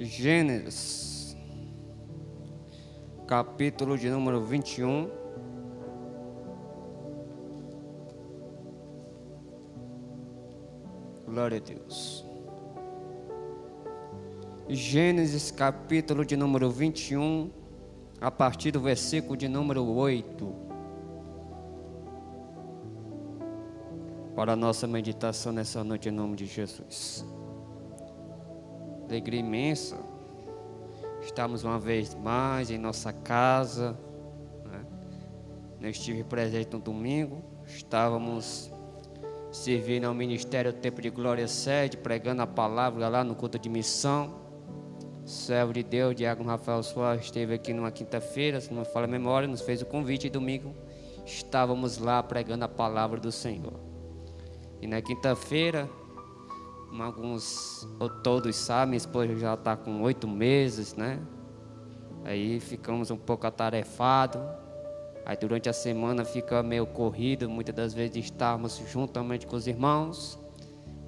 Gênesis, capítulo de número 21. Glória a Deus. Gênesis, capítulo de número 21, a partir do versículo de número 8. Para a nossa meditação nessa noite, em nome de Jesus. Alegria imensa. Estamos uma vez mais em nossa casa, né? Eu estive presente no domingo. Estávamos servindo ao Ministério Tempo de Glória Sede, pregando a palavra lá no culto de missão. O servo de Deus, Diácono Rafael Soares, esteve aqui numa quinta-feira, se não me falha a memória, nos fez o convite e domingo estávamos lá pregando a palavra do Senhor. E na quinta-feira, alguns ou todos sabem, minha esposa já está com 8 meses, né? Aí ficamos um pouco atarefados. Aí durante a semana fica meio corrido, muitas das vezes estarmos juntamente com os irmãos.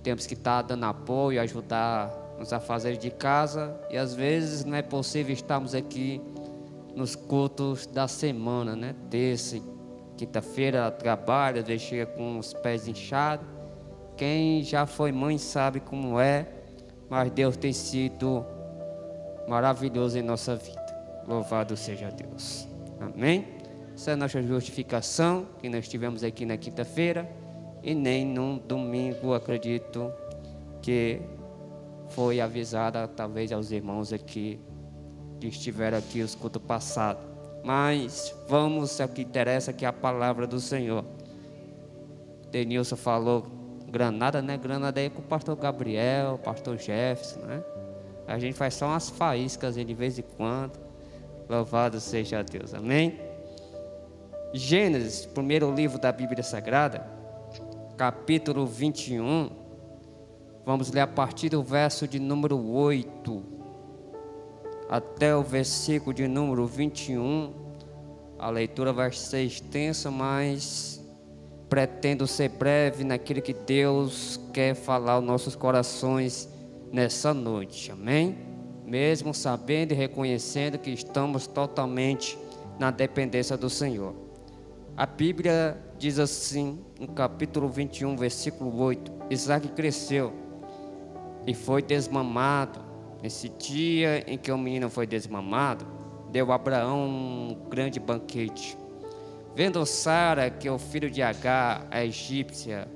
Temos que estar dando apoio, ajudar nos afazeres de casa. E às vezes não é possível estarmos aqui nos cultos da semana, né? Terça e quinta-feira trabalha, às vezes chega com os pés inchados. Quem já foi mãe sabe como é, mas Deus tem sido maravilhoso em nossa vida. Louvado seja Deus. Amém? Essa é a nossa justificação, que nós estivemos aqui na quinta-feira e nem no domingo, acredito que foi avisada talvez aos irmãos aqui que estiveram aqui os cultos passados. Mas vamos ao que interessa, que é a palavra do Senhor. Denilson falou Granada, né? Granada aí com o pastor Gabriel, o pastor Jefferson, né? A gente faz só umas faíscas de vez em quando. Louvado seja Deus, amém? Gênesis, primeiro livro da Bíblia Sagrada, capítulo 21. Vamos ler a partir do verso de número 8 até o versículo de número 21. A leitura vai ser extensa, mas pretendo ser breve naquilo que Deus quer falar aos nossos corações nessa noite, amém? Mesmo sabendo e reconhecendo que estamos totalmente na dependência do Senhor. A Bíblia diz assim, no capítulo 21, versículo 8: Isaac cresceu e foi desmamado. Nesse dia em que o menino foi desmamado, deu a Abraão um grande banquete. Vendo Sara que o filho de Agar, a egípcia,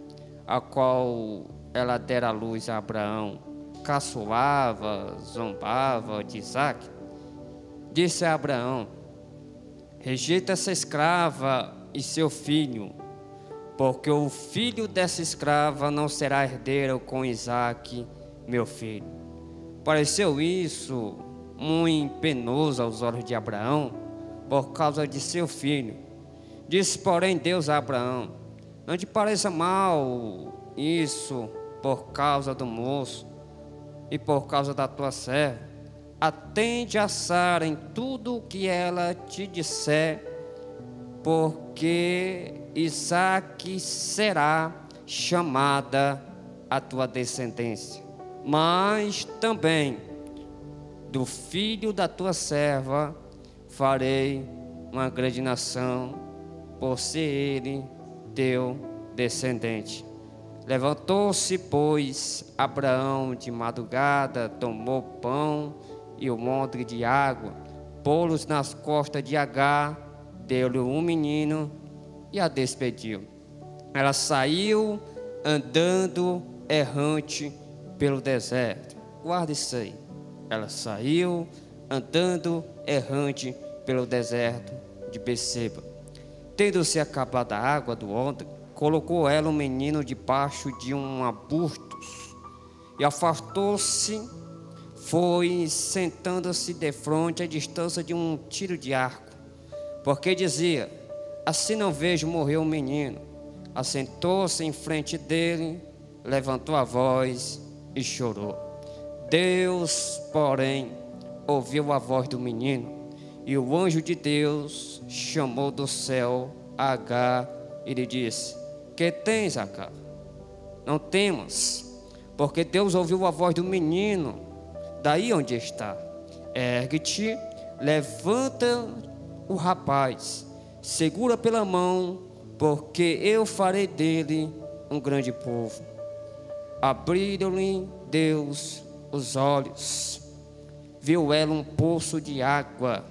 a qual ela dera à luz a Abraão, caçoava, zombava de Isaac, disse a Abraão: rejeita essa escrava e seu filho, porque o filho dessa escrava não será herdeiro com Isaac, meu filho. Pareceu isso muito penoso aos olhos de Abraão, por causa de seu filho. Disse, porém, Deus a Abraão: não te pareça mal isso por causa do moço e por causa da tua serva. Atende a Sara em tudo o que ela te disser, porque Isaque será chamada a tua descendência. Mas também do filho da tua serva farei uma grande nação, por ser ele teu descendente. Levantou-se, pois, Abraão de madrugada, tomou pão e um odre de água, pô-los nas costas de Agar, deu-lhe um menino e a despediu. Ela saiu andando errante pelo deserto. Guarda isso aí. Ela saiu andando errante pelo deserto de Beceba. Tendo-se acabado a água do odre, colocou ela o menino debaixo de um arbusto e afastou-se, foi sentando-se defronte à distância de um tiro de arco, porque dizia: assim não vejo morrer o menino. Assentou-se em frente dele, levantou a voz e chorou. Deus, porém, ouviu a voz do menino, e o anjo de Deus chamou do céu Agar e lhe disse: que tens, Agar? Não temas, porque Deus ouviu a voz do menino daí onde está. Ergue-te, levanta o rapaz, segura pela mão, porque eu farei dele um grande povo. Abriram-lhe Deus os olhos, viu ela um poço de água,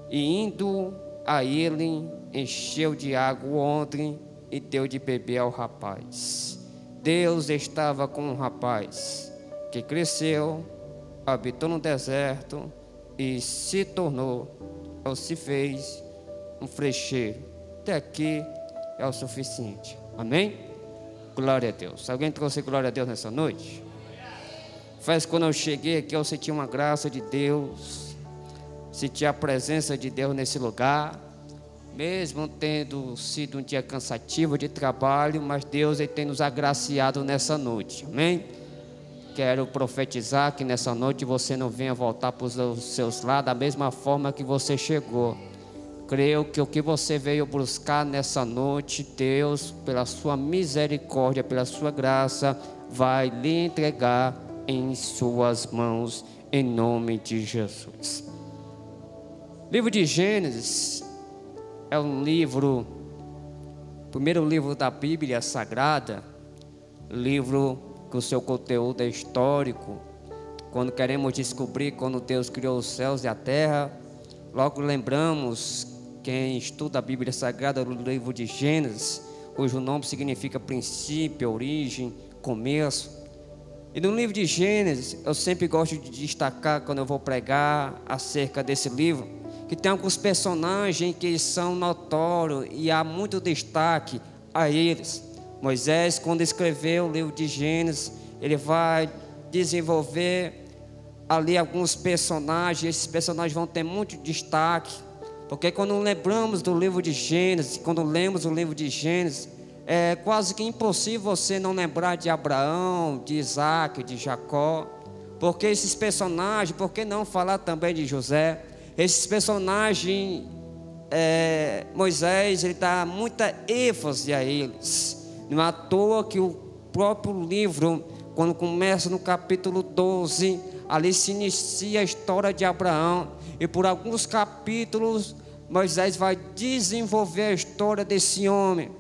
e indo a ele, encheu de água o odre e deu de beber ao rapaz. Deus estava com o rapaz, que cresceu, habitou no deserto e se tornou, ou se fez, um frecheiro. Até aqui é o suficiente. Amém? Glória a Deus. Alguém trouxe glória a Deus nessa noite? Faz quando eu cheguei aqui, eu senti uma graça de Deus, senti a presença de Deus nesse lugar, mesmo tendo sido um dia cansativo de trabalho, mas Deus ele tem nos agraciado nessa noite. Amém? Quero profetizar que nessa noite você não venha voltar para os seus lados da mesma forma que você chegou. Creio que o que você veio buscar nessa noite, Deus, pela sua misericórdia, pela sua graça, vai lhe entregar em suas mãos, em nome de Jesus. Livro de Gênesis é um livro, primeiro livro da Bíblia Sagrada, livro que o seu conteúdo é histórico. Quando queremos descobrir quando Deus criou os céus e a terra, logo lembramos, quem estuda a Bíblia Sagrada, no livro de Gênesis, cujo nome significa princípio, origem, começo. E no livro de Gênesis, eu sempre gosto de destacar, quando eu vou pregar acerca desse livro, que tem alguns personagens que são notórios e há muito destaque a eles. Moisés, quando escreveu o livro de Gênesis, ele vai desenvolver ali alguns personagens. Esses personagens vão ter muito destaque, porque quando lembramos do livro de Gênesis, quando lemos o livro de Gênesis, é quase que impossível você não lembrar de Abraão, de Isaac, de Jacó, porque esses personagens, por que não falar também de José? Esses personagens, Moisés, ele dá muita ênfase a eles. Não é à toa que o próprio livro, quando começa no capítulo 12, ali se inicia a história de Abraão, e por alguns capítulos Moisés vai desenvolver a história desse homem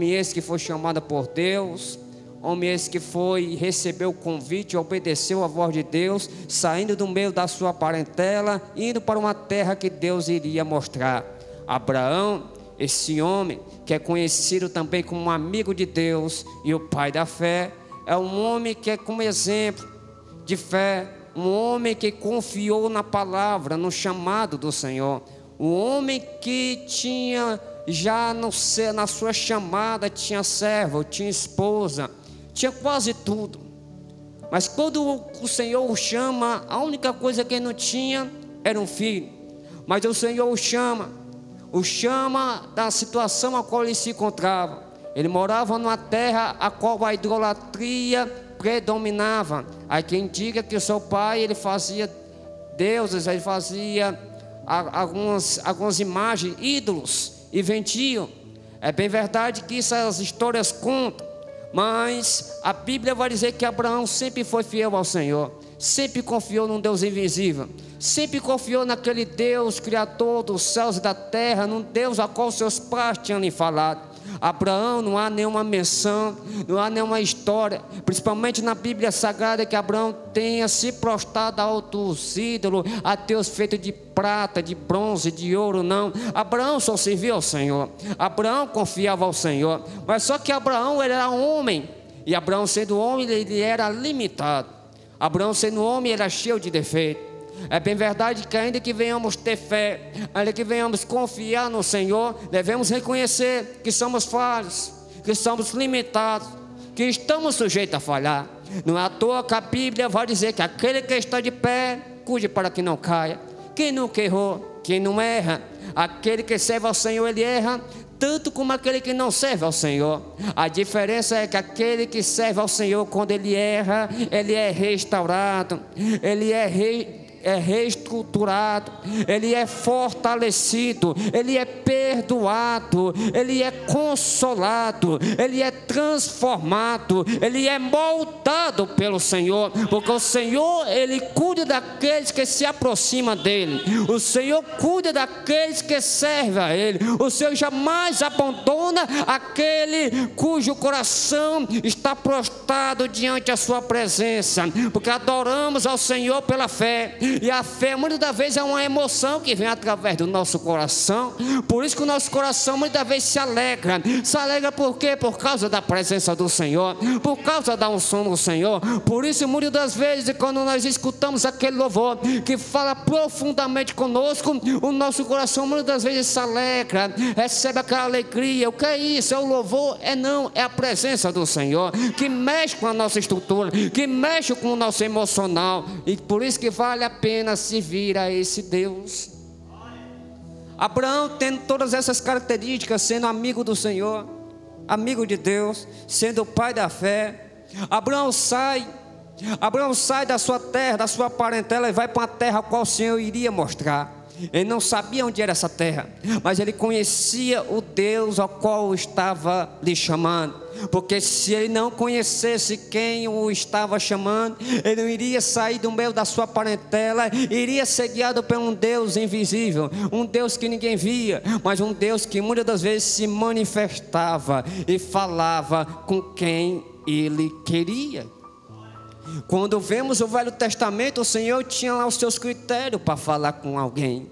esse que foi chamado por Deus, homem esse que recebeu o convite, obedeceu a voz de Deus, saindo do meio da sua parentela, indo para uma terra que Deus iria mostrar. Abraão, esse homem que é conhecido também como um amigo de Deus e o pai da fé, é um homem que é como exemplo de fé, um homem que confiou na palavra, no chamado do Senhor, um homem que tinha já na sua chamada, tinha servo, tinha esposa, tinha quase tudo. Mas quando o Senhor o chama, a única coisa que ele não tinha era um filho. Mas o Senhor o chama da situação a qual ele se encontrava. Ele morava numa terra a qual a idolatria predominava. Há quem diga que o seu pai, ele fazia deuses, ele fazia algumas imagens, ídolos, e vendiam. É bem verdade que essas histórias contam, mas a Bíblia vai dizer que Abraão sempre foi fiel ao Senhor, sempre confiou num Deus invisível, sempre confiou naquele Deus criador dos céus e da terra, num Deus a qual seus pais tinham lhe falado. Abraão, não há nenhuma menção, não há nenhuma história, principalmente na Bíblia Sagrada, que Abraão tenha se prostrado a outros ídolos, a Deus feito de prata, de bronze, de ouro, não. Abraão só servia ao Senhor, Abraão confiava ao Senhor, mas só que Abraão ele era homem, e Abraão sendo homem, ele era limitado. Abraão sendo homem, ele era cheio de defeitos. É bem verdade que ainda que venhamos ter fé, ainda que venhamos confiar no Senhor, devemos reconhecer que somos falhos, que somos limitados, que estamos sujeitos a falhar. Não é à toa que a Bíblia vai dizer que aquele que está de pé, cuide para que não caia. Quem nunca errou, quem não erra, aquele que serve ao Senhor, ele erra, tanto como aquele que não serve ao Senhor. A diferença é que aquele que serve ao Senhor, quando ele erra, ele é restaurado, ele é é reestruturado, ele é fortalecido, ele é perdoado, ele é consolado, ele é transformado, ele é moldado pelo Senhor, porque o Senhor, ele cuida daqueles que se aproximam dele, o Senhor cuida daqueles que servem a ele, o Senhor jamais abandona aquele cujo coração está prostrado diante da sua presença, porque adoramos ao Senhor pela fé, e a fé muitas das vezes é uma emoção que vem através do nosso coração. Por isso que o nosso coração muitas vezes se alegra por quê? Por causa da presença do Senhor, por causa da unção do Senhor. Por isso muitas das vezes quando nós escutamos aquele louvor que fala profundamente conosco, o nosso coração muitas das vezes se alegra, recebe aquela alegria. O que é isso? É o louvor? É a presença do Senhor que mexe com a nossa estrutura, que mexe com o nosso emocional, e por isso que vale a pena servir a esse Deus. Abraão, tendo todas essas características, sendo amigo do Senhor, amigo de Deus, sendo o pai da fé, Abraão sai da sua terra, da sua parentela, e vai para uma terra a qual o Senhor iria mostrar. Ele não sabia onde era essa terra, mas ele conhecia o Deus ao qual estava lhe chamando, porque se ele não conhecesse quem o estava chamando, ele não iria sair do meio da sua parentela, iria ser guiado por um Deus invisível, um Deus que ninguém via, mas um Deus que muitas das vezes se manifestava e falava com quem ele queria. Quando vemos o Velho Testamento, o Senhor tinha lá os seus critérios para falar com alguém.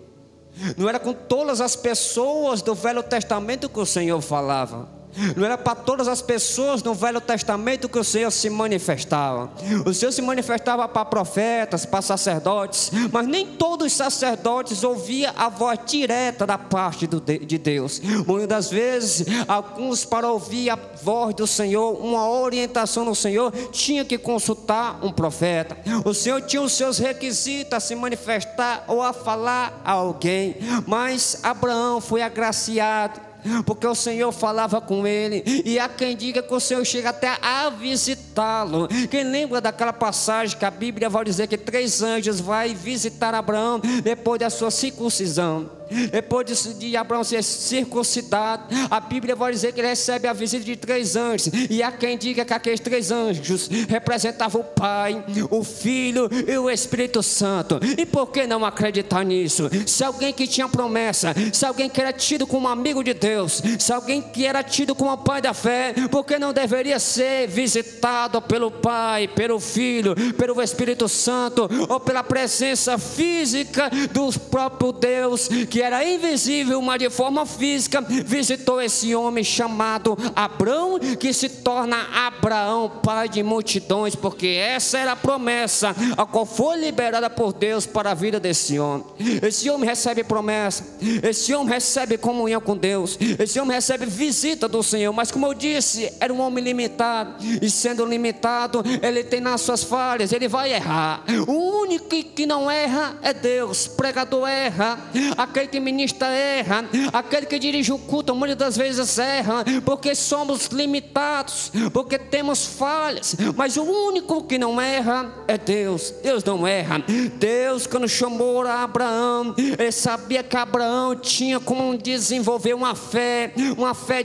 Não era com todas as pessoas do Velho Testamento que o Senhor falava. Não era para todas as pessoas no Velho Testamento que o Senhor se manifestava. O Senhor se manifestava para profetas, para sacerdotes, mas nem todos os sacerdotes ouviam a voz direta da parte de Deus. Muitas das vezes, alguns, para ouvir a voz do Senhor, uma orientação do Senhor, tinha que consultar um profeta. O Senhor tinha os seus requisitos a se manifestar ou a falar a alguém, mas Abraão foi agraciado, porque o Senhor falava com ele, e há quem diga que o Senhor chega até a visitá-lo. Quem lembra daquela passagem que a Bíblia vai dizer que 3 anjos vai visitar Abraão depois da sua circuncisão? Depois de Abraão ser circuncidado, a Bíblia vai dizer que ele recebe a visita de 3 anjos, e há quem diga que aqueles 3 anjos representavam o Pai, o Filho e o Espírito Santo. E por que não acreditar nisso? Se alguém que tinha promessa, se alguém que era tido como amigo de Deus, se alguém que era tido como pai da fé, por que não deveria ser visitado pelo Pai, pelo Filho, pelo Espírito Santo, ou pela presença física do próprio Deus, que era invisível, mas de forma física visitou esse homem chamado Abrão, que se torna Abraão, pai de multidões, porque essa era a promessa a qual foi liberada por Deus para a vida desse homem. Esse homem recebe promessa, esse homem recebe comunhão com Deus, esse homem recebe visita do Senhor, mas como eu disse, era um homem limitado, e sendo limitado, ele tem nas suas falhas, ele vai errar. O único que não erra é Deus. Pregador erra, aquele que ministra erra, aquele que dirige o culto muitas das vezes erra, porque somos limitados, porque temos falhas, mas o único que não erra é Deus. Deus não erra. Deus, quando chamou a Abraão, ele sabia que Abraão tinha como desenvolver uma fé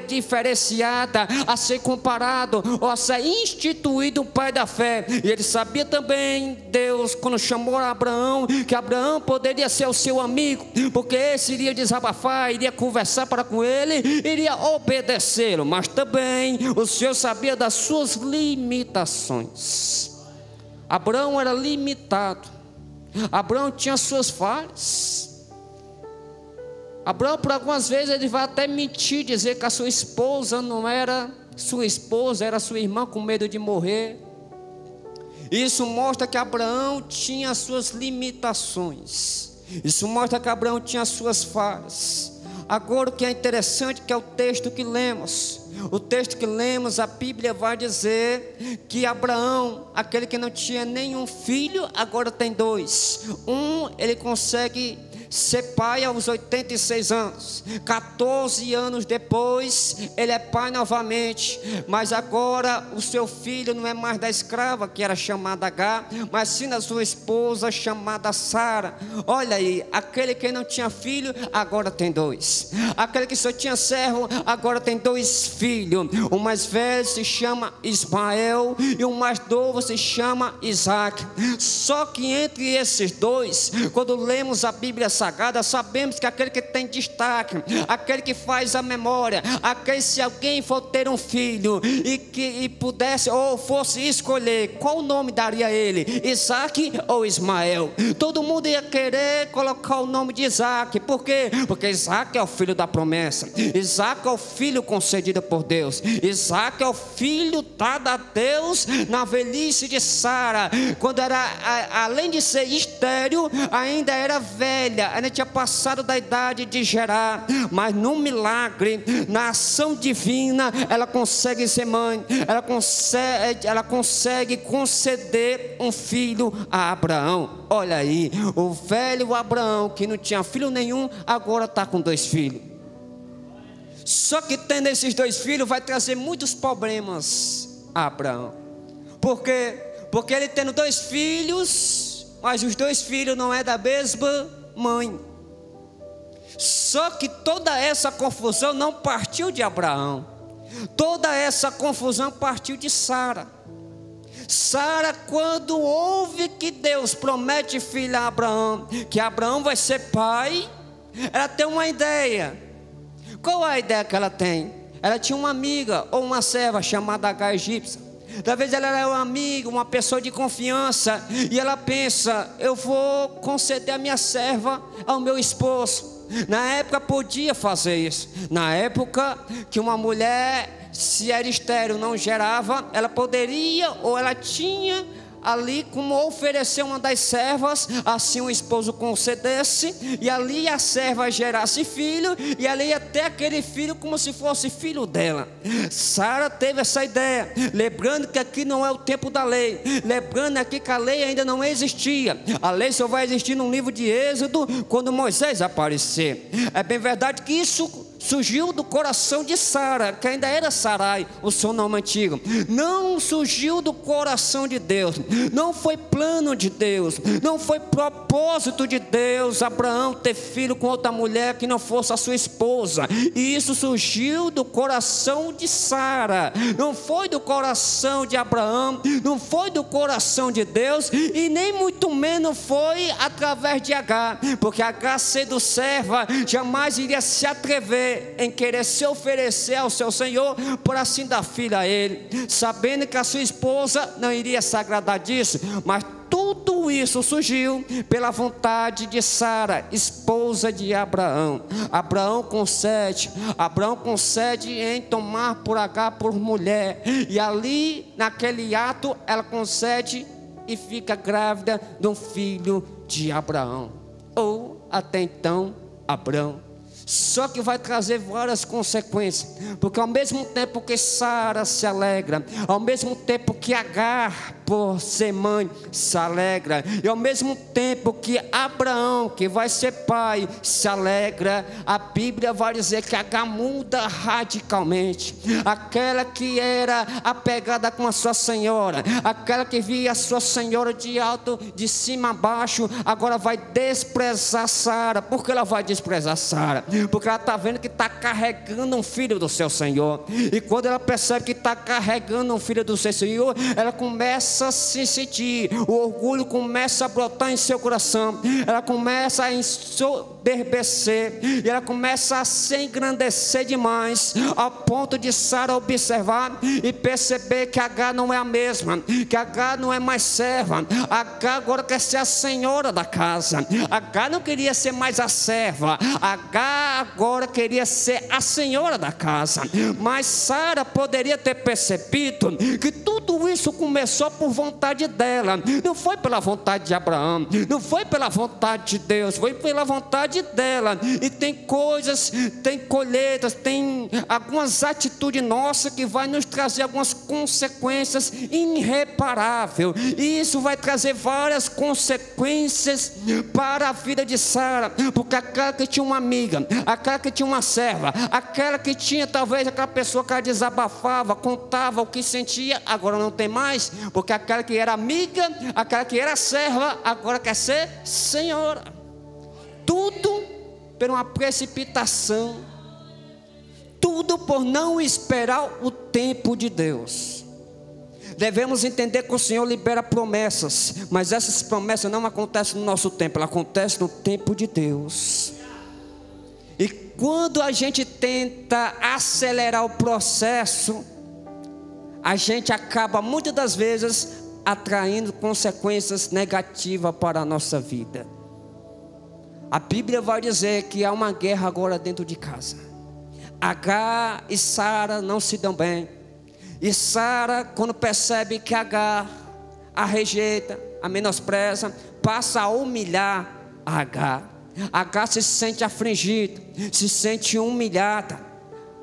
diferenciada, a ser comparado ou a ser instituído o pai da fé. E ele sabia também, Deus, quando chamou a Abraão, que Abraão poderia ser o seu amigo, porque esse iria desabafar, iria conversar para com ele, iria obedecê-lo. Mas também o Senhor sabia das suas limitações. Abraão era limitado, Abraão tinha suas falhas. Abraão, por algumas vezes, ele vai até mentir, dizer que a sua esposa não era sua esposa, era sua irmã, com medo de morrer. Isso mostra que Abraão tinha suas limitações. Isso mostra que Abraão tinha suas falhas. Agora, o que é interessante que é o texto que lemos. O texto que lemos, a Bíblia vai dizer que Abraão, aquele que não tinha nenhum filho, agora tem 2. Um, ele consegue ser pai aos 86 anos. 14 anos depois, ele é pai novamente. Mas agora o seu filho não é mais da escrava, que era chamada H, mas sim da sua esposa, chamada Sara. Olha aí, aquele que não tinha filho, agora tem 2. Aquele que só tinha servo, agora tem 2 filhos. O mais velho se chama Ismael e o mais novo se chama Isaac. Só que entre esses 2, quando lemos a Bíblia Sagrada, sabemos que aquele que tem destaque, aquele que faz a memória, aquele, se alguém for ter um filho e pudesse ou fosse escolher qual nome daria a ele, Isaac ou Ismael, todo mundo ia querer colocar o nome de Isaac. Por quê? Porque Isaac é o filho da promessa, Isaac é o filho concedido por Deus, Isaac é o filho dado a Deus na velhice de Sara, quando era, além de ser estéril, ainda era velha, ainda tinha passado da idade de gerar. Mas no milagre, na ação divina, ela consegue ser mãe, ela consegue conceder um filho a Abraão. Olha aí, o velho Abraão, que não tinha filho nenhum, agora está com 2 filhos. Só que tendo esses 2 filhos vai trazer muitos problemas a Abraão. Por quê? Porque ele tendo 2 filhos, mas os 2 filhos não é da mesma mãe. Só que toda essa confusão não partiu de Abraão. Toda essa confusão partiu de Sara. Sara, quando ouve que Deus promete filho a Abraão, que Abraão vai ser pai, ela tem uma ideia. Qual é a ideia que ela tem? Ela tinha uma amiga ou uma serva chamada Agar egípcia. Talvez ela era uma amiga, uma pessoa de confiança, e ela pensa: eu vou conceder a minha serva ao meu esposo. Na época podia fazer isso. Na época que uma mulher, se era estéril, não gerava, ela poderia, ou ela tinha ali como oferecer uma das servas, assim o esposo concedesse, e ali a serva gerasse filho, e ali ia ter aquele filho como se fosse filho dela. Sara teve essa ideia, lembrando que aqui não é o tempo da lei, lembrando aqui que a lei ainda não existia. A lei só vai existir no livro de Êxodo, quando Moisés aparecer. É bem verdade que isso surgiu do coração de Sara, que ainda era Sarai, o seu nome antigo. Não surgiu do coração de Deus, não foi plano de Deus, não foi propósito de Deus Abraão ter filho com outra mulher que não fosse a sua esposa. E isso surgiu do coração de Sara, não foi do coração de Abraão, não foi do coração de Deus, e nem muito menos foi através de Agar, porque Agar, sendo serva, jamais iria se atrever em querer se oferecer ao seu Senhor, por assim dar filho a ele, sabendo que a sua esposa não iria se agradar disso. Mas tudo isso surgiu pela vontade de Sara, esposa de Abraão. Abraão concede em tomar por Agar por mulher, e ali naquele ato ela concede e fica grávida de um filho de Abraão, ou até então Abrão. Só que vai trazer várias consequências, porque ao mesmo tempo que Sara se alegra, ao mesmo tempo que Agar, por ser mãe, se alegra, e ao mesmo tempo que Abraão, que vai ser pai, se alegra, a Bíblia vai dizer que Agar muda radicalmente. Aquela que era apegada com a sua senhora, aquela que via a sua senhora de alto, de cima a baixo, agora vai desprezar Sara. Por que ela vai desprezar Sara? Porque ela está vendo que está carregando um filho do seu Senhor, e quando ela percebe que está carregando um filho do seu Senhor, ela começa a se sentir, o orgulho começa a brotar em seu coração, ela começa a ensoberbecer, e ela começa a se engrandecer demais, ao ponto de Sara observar e perceber que Agar não é a mesma, que Agar não é mais serva. Agar agora quer ser a senhora da casa. Agar não queria ser mais a serva, Agar agora queria ser a senhora da casa. Mas Sara poderia ter percebido que tudo isso começou por vontade dela, não foi pela vontade de Abraão, não foi pela vontade de Deus, foi pela vontade vontade dela. E tem coisas, tem colheitas, tem algumas atitudes nossas que vai nos trazer algumas consequências irreparáveis. E isso vai trazer várias consequências para a vida de Sara, porque aquela que tinha uma amiga, aquela que tinha uma serva, aquela que tinha talvez aquela pessoa que ela desabafava, contava o que sentia, agora não tem mais, porque aquela que era amiga, aquela que era serva, agora quer ser senhora. Tudo por uma precipitação, tudo por não esperar o tempo de Deus. Devemos entender que o Senhor libera promessas, mas essas promessas não acontecem no nosso tempo, elas acontecem no tempo de Deus. E quando a gente tenta acelerar o processo, a gente acaba muitas das vezes atraindo consequências negativas para a nossa vida. A Bíblia vai dizer que há uma guerra agora dentro de casa. Agar e Sara não se dão bem. E Sara, quando percebe que Agar a rejeita, a menospreza, passa a humilhar a Agar. Agar se sente afligida, se sente humilhada.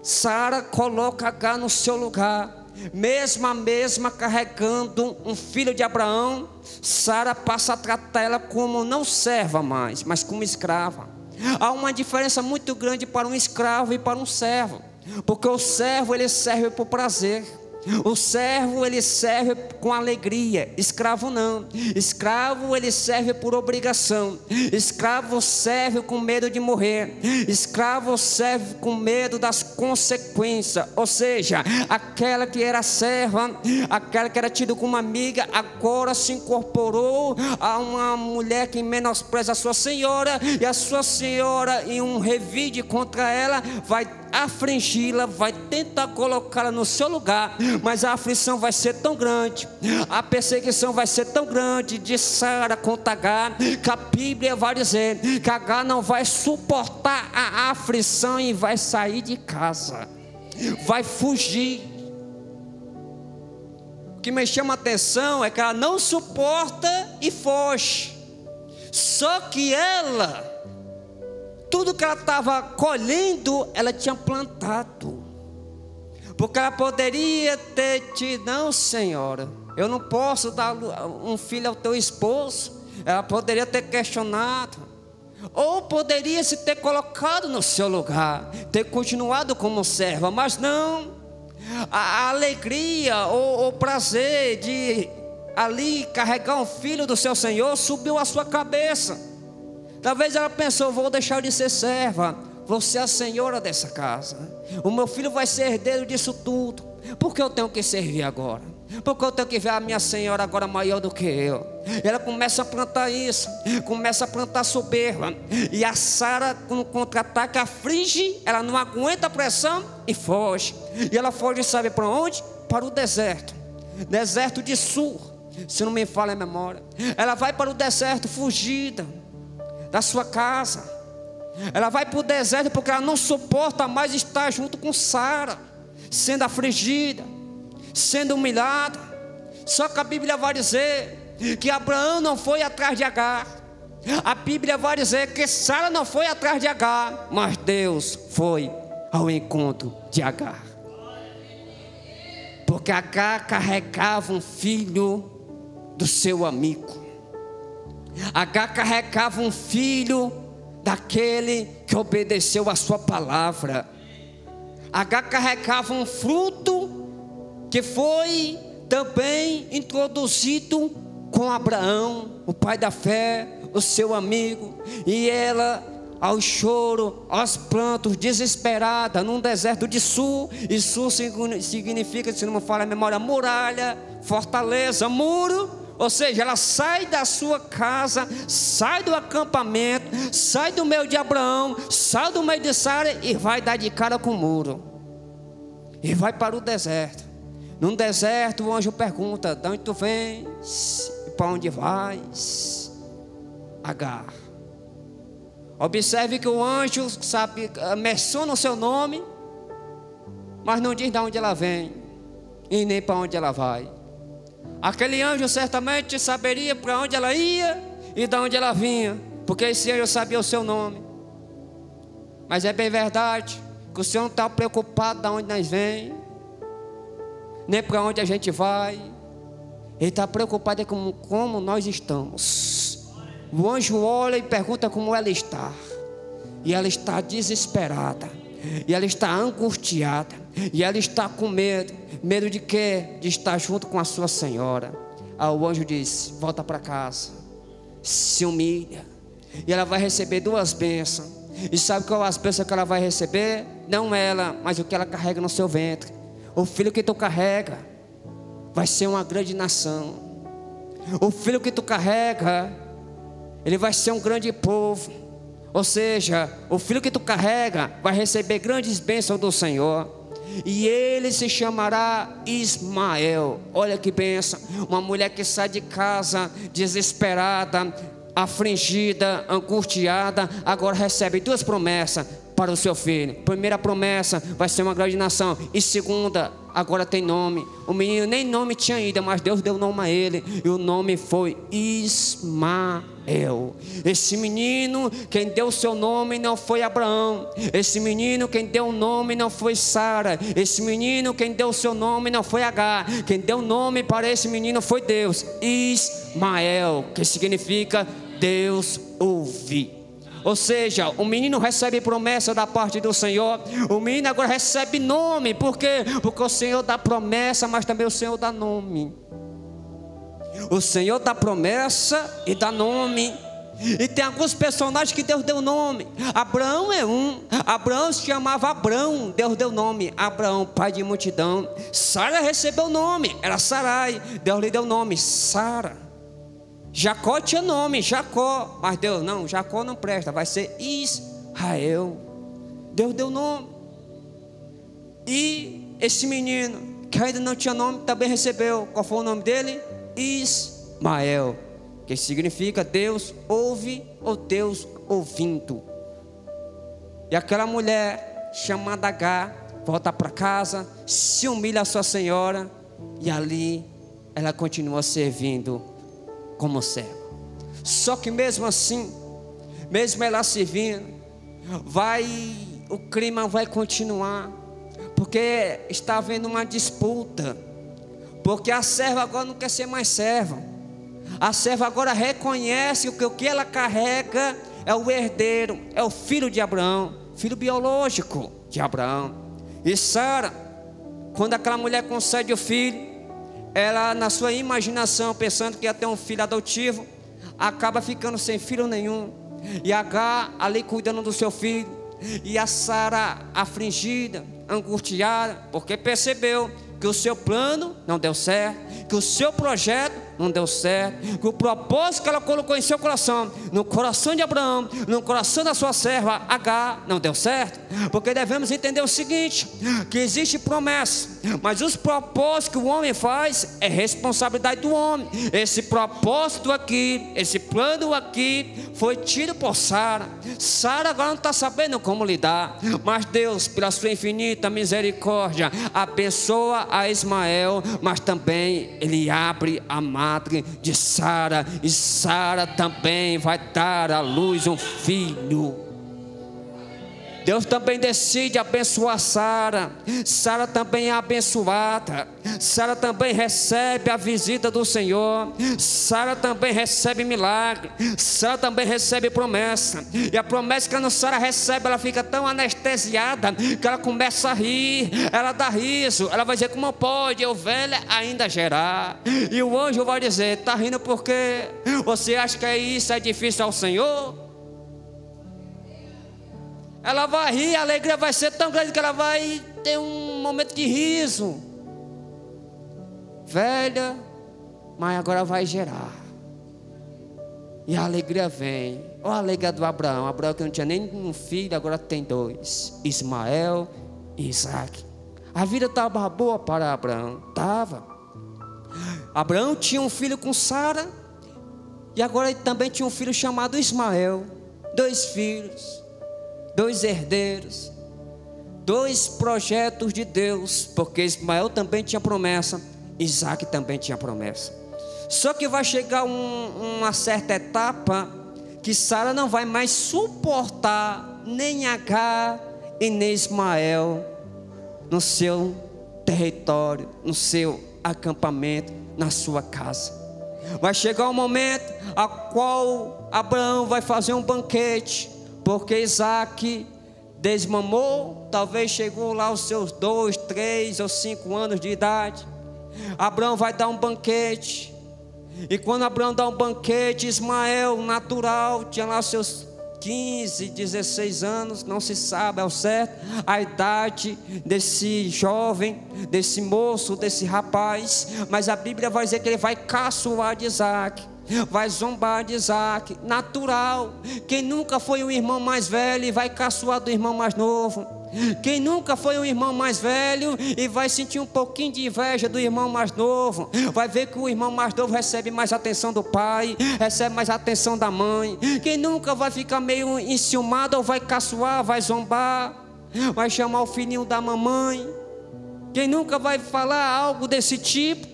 Sara coloca Agar no seu lugar. Mesma carregando um filho de Abraão, Sara passa a tratar ela como não serva mais, mas como escrava. Há uma diferença muito grande para um escravo e para um servo, porque o servo ele serve por prazer. O servo ele serve com alegria, escravo não. Escravo ele serve por obrigação. Escravo serve com medo de morrer. Escravo serve com medo das consequências. Ou seja, aquela que era serva, aquela que era tida como amiga, agora se incorporou a uma mulher que menospreza a sua senhora, e a sua senhora, em um revide contra ela, vai afligi-la, vai tentar colocá-la no seu lugar, mas a aflição vai ser tão grande, a perseguição vai ser tão grande de Sara contra Agar, que a Bíblia vai dizer que Agar não vai suportar a aflição e vai sair de casa, vai fugir. O que me chama a atenção é que ela não suporta e foge. Só que ela, tudo que ela estava colhendo, ela tinha plantado. Porque ela poderia ter dito: não, senhora, eu não posso dar um filho ao teu esposo. Ela poderia ter questionado, ou poderia se ter colocado no seu lugar, ter continuado como serva, mas não. A alegria ou o prazer de ali carregar um filho do seu Senhor subiu à sua cabeça. Talvez ela pensou: vou deixar de ser serva, vou ser a senhora dessa casa. O meu filho vai ser herdeiro disso tudo. Por que eu tenho que servir agora? Porque eu tenho que ver a minha senhora agora maior do que eu. E ela começa a plantar isso, começa a plantar soberba. E a Sara, no contra-ataque, aflige, ela não aguenta a pressão e foge. E ela foge, sabe para onde? Para o deserto. Deserto de Sur, se não me falha a memória. Ela vai para o deserto fugida da sua casa. Ela vai para o deserto porque ela não suporta mais estar junto com Sara, sendo afligida, sendo humilhada. Só que a Bíblia vai dizer que Abraão não foi atrás de Agar. A Bíblia vai dizer que Sara não foi atrás de Agar, mas Deus foi ao encontro de Agar. Porque Agar carregava um filho do seu amigo. Agar carregava um filho daquele que obedeceu a sua palavra. Agar carregava um fruto que foi também introduzido com Abraão, o pai da fé, o seu amigo. E ela, ao choro, aos prantos, desesperada, num deserto de Sul. E Sul significa, se não me falha a memória, muralha, fortaleza, muro. Ou seja, ela sai da sua casa, sai do acampamento, sai do meio de Abraão, sai do meio de Sara e vai dar de cara com o muro. E vai para o deserto. Num deserto o anjo pergunta: de onde tu vens e para onde vais? Agar. Observe que o anjo sabe, menciona o seu nome, mas não diz de onde ela vem e nem para onde ela vai. Aquele anjo certamente saberia para onde ela ia e de onde ela vinha, porque esse anjo sabia o seu nome. Mas é bem verdade que o Senhor não está preocupado de onde nós vem, nem para onde a gente vai. Ele está preocupado com como nós estamos. O anjo olha e pergunta como ela está. E ela está desesperada. E ela está angustiada. E ela está com medo. Medo de quê? De estar junto com a sua senhora. Aí o anjo diz: volta para casa, se humilha, e ela vai receber 2 bênçãos. E sabe qual é as bênçãos que ela vai receber? Não ela, mas o que ela carrega no seu ventre. O filho que tu carrega vai ser uma grande nação. O filho que tu carrega, ele vai ser um grande povo. Ou seja, o filho que tu carrega vai receber grandes bênçãos do Senhor. E ele se chamará Ismael. Olha que bênção. Uma mulher que sai de casa desesperada, afligida, angustiada, agora recebe 2 promessas para o seu filho. Primeira promessa, vai ser uma grande nação. E segunda, agora tem nome. O menino nem nome tinha ainda, mas Deus deu nome a ele. E o nome foi Ismael. Esse menino, quem deu o seu nome não foi Abraão. Esse menino, quem deu o nome não foi Sara. Esse menino, quem deu o seu nome não foi Agar. Quem deu o nome para esse menino foi Deus. Ismael, que significa Deus ouve. Ou seja, o menino recebe promessa da parte do Senhor. O menino agora recebe nome. Por quê? Porque o Senhor dá promessa, mas também o Senhor dá nome. O Senhor dá promessa e dá nome. E tem alguns personagens que Deus deu nome. Abraão é um. Abraão se chamava Abrão. Deus deu nome, Abraão, pai de multidão. Sara recebeu nome, era Sarai. Deus lhe deu nome, Sara. Jacó tinha nome, Jacó. Mas Deus, não, Jacó não presta, vai ser Israel. Deus deu nome. E esse menino, que ainda não tinha nome, também recebeu. Qual foi o nome dele? Ismael, que significa Deus ouve ou Deus ouvindo. E aquela mulher chamada Agar volta para casa, se humilha a sua senhora, e ali ela continua servindo como serva. Só que mesmo assim, mesmo ela servindo, o clima vai continuar, porque está havendo uma disputa. Porque a serva agora não quer ser mais serva. A serva agora reconhece que o que ela carrega é o herdeiro, é o filho de Abraão, filho biológico de Abraão. E Sara, quando aquela mulher concede o filho, ela, na sua imaginação, pensando que ia ter um filho adotivo, acaba ficando sem filho nenhum. E Agar ali cuidando do seu filho. E a Sara afligida, angustiada, porque percebeu que o seu plano não deu certo, que o seu projeto não deu certo, que o propósito que ela colocou em seu coração, no coração de Abraão, no coração da sua serva Agar, não deu certo. Porque devemos entender o seguinte, que existe promessa, mas os propósitos que o homem faz é responsabilidade do homem. Esse propósito aqui, esse plano aqui foi tido por Sara. Sara agora não está sabendo como lidar, mas Deus, pela sua infinita misericórdia, abençoa a Ismael, mas também ele abre a madre de Sara, e Sara também vai dar à luz um filho. Deus também decide abençoar Sara. Sara também é abençoada. Sara também recebe a visita do Senhor. Sara também recebe milagre. Sara também recebe promessa. E a promessa que a Sara recebe, ela fica tão anestesiada que ela começa a rir. Ela dá riso. Ela vai dizer: como pode eu velha ainda gerar? E o anjo vai dizer: está rindo porque você acha que isso é difícil ao Senhor? Ela vai rir, a alegria vai ser tão grande que ela vai ter um momento de riso. Velha, mas agora vai gerar. E a alegria vem. Olha a alegria do Abraão. Abraão que não tinha nem um filho, agora tem 2. Ismael e Isaac. A vida estava boa para Abraão. Estava. Abraão tinha um filho com Sara. E agora ele também tinha um filho chamado Ismael. 2 filhos. 2 herdeiros, 2 projetos de Deus, porque Ismael também tinha promessa, Isaac também tinha promessa. Só que vai chegar uma certa etapa que Sara não vai mais suportar nem Agar e nem Ismael no seu território, no seu acampamento, na sua casa. Vai chegar um momento a qual Abraão vai fazer um banquete, porque Isaac desmamou, talvez chegou lá aos seus 2, 3 ou 5 anos de idade. Abraão vai dar um banquete, e quando Abraão dá um banquete, Ismael, natural, tinha lá seus 15, 16 anos, não se sabe ao certo a idade desse jovem, desse moço, desse rapaz, mas a Bíblia vai dizer que ele vai caçoar de Isaac, vai zombar de Isaac, natural. Quem nunca foi um irmão mais velho vai caçoar do irmão mais novo. Quem nunca foi um irmão mais velho e vai sentir um pouquinho de inveja do irmão mais novo, vai ver que o irmão mais novo recebe mais atenção do pai, recebe mais atenção da mãe. Quem nunca vai ficar meio enciumado ou vai caçoar, vai zombar, vai chamar o filhinho da mamãe. Quem nunca vai falar algo desse tipo?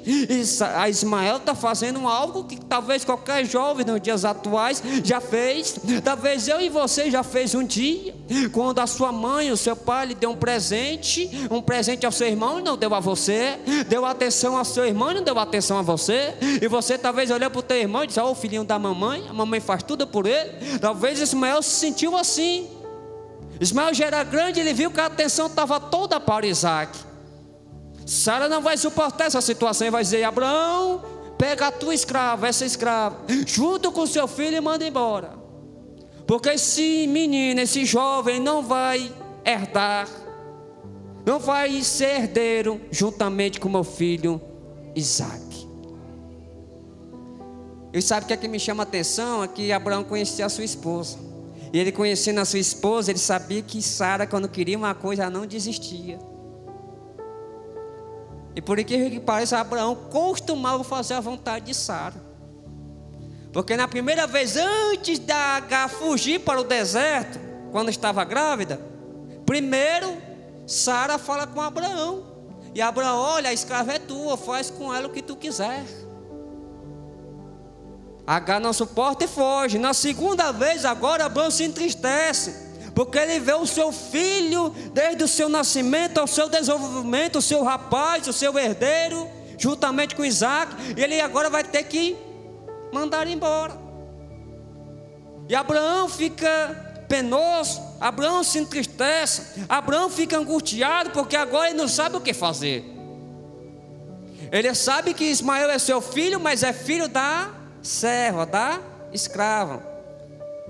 A Ismael está fazendo algo que talvez qualquer jovem nos dias atuais já fez. Talvez eu e você já fez um dia, quando a sua mãe, o seu pai lhe deu um presente ao seu irmão e não deu a você, deu atenção ao seu irmão e não deu atenção a você, e você talvez olhou para o teu irmão e disse: ó, o filhinho da mamãe, a mamãe faz tudo por ele. Talvez Ismael se sentiu assim. Ismael já era grande, ele viu que a atenção estava toda para Isaac. Sara não vai suportar essa situação e vai dizer: Abraão, pega a tua escrava, essa escrava, junto com seu filho e manda embora, porque esse menino, esse jovem não vai herdar, não vai ser herdeiro juntamente com meu filho Isaac. E sabe o que é que me chama a atenção? É que Abraão conhecia a sua esposa, e ele conhecendo a sua esposa, ele sabia que Sara, quando queria uma coisa, ela não desistia. E por incrível que pareça, Abraão costumava fazer a vontade de Sara. Porque na primeira vez, antes da Agar fugir para o deserto, quando estava grávida, primeiro Sara fala com Abraão. E Abraão: olha, a escrava é tua, faz com ela o que tu quiser. Agar não suporta e foge. Na segunda vez, agora Abraão se entristece, porque ele vê o seu filho, desde o seu nascimento ao seu desenvolvimento, o seu rapaz, o seu herdeiro, juntamente com Isaac, e ele agora vai ter que mandar embora. E Abraão fica penoso, Abraão se entristece, Abraão fica angustiado, porque agora ele não sabe o que fazer. Ele sabe que Ismael é seu filho, mas é filho da serva, da escrava.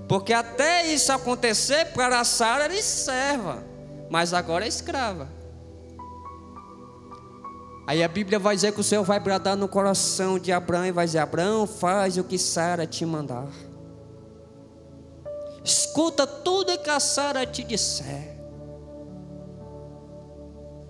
Porque até isso acontecer, para Sara era serva, mas agora é escrava. Aí a Bíblia vai dizer que o Senhor vai bradar no coração de Abraão e vai dizer: Abraão, faz o que Sara te mandar. Escuta tudo que a Sara te disser.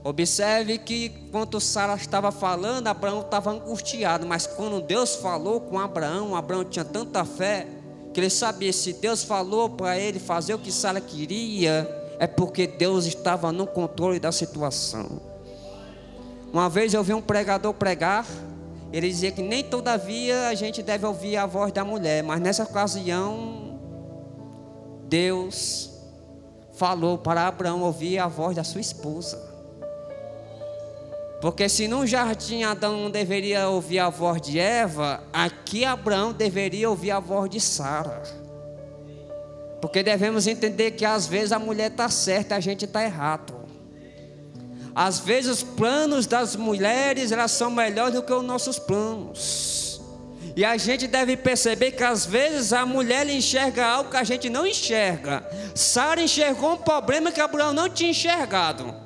Observe que quando Sara estava falando, Abraão estava angustiado, mas quando Deus falou com Abraão, Abraão tinha tanta fé que ele sabia, se Deus falou para ele fazer o que Sara queria, é porque Deus estava no controle da situação. Uma vez eu vi um pregador pregar, ele dizia que nem todavia a gente deve ouvir a voz da mulher, mas nessa ocasião Deus falou para Abraão ouvir a voz da sua esposa. Porque se no jardim Adão não deveria ouvir a voz de Eva, aqui Abraão deveria ouvir a voz de Sara. Porque devemos entender que às vezes a mulher está certa e a gente está errado. Às vezes os planos das mulheres, elas são melhores do que os nossos planos. E a gente deve perceber que às vezes a mulher enxerga algo que a gente não enxerga. Sara enxergou um problema que Abraão não tinha enxergado.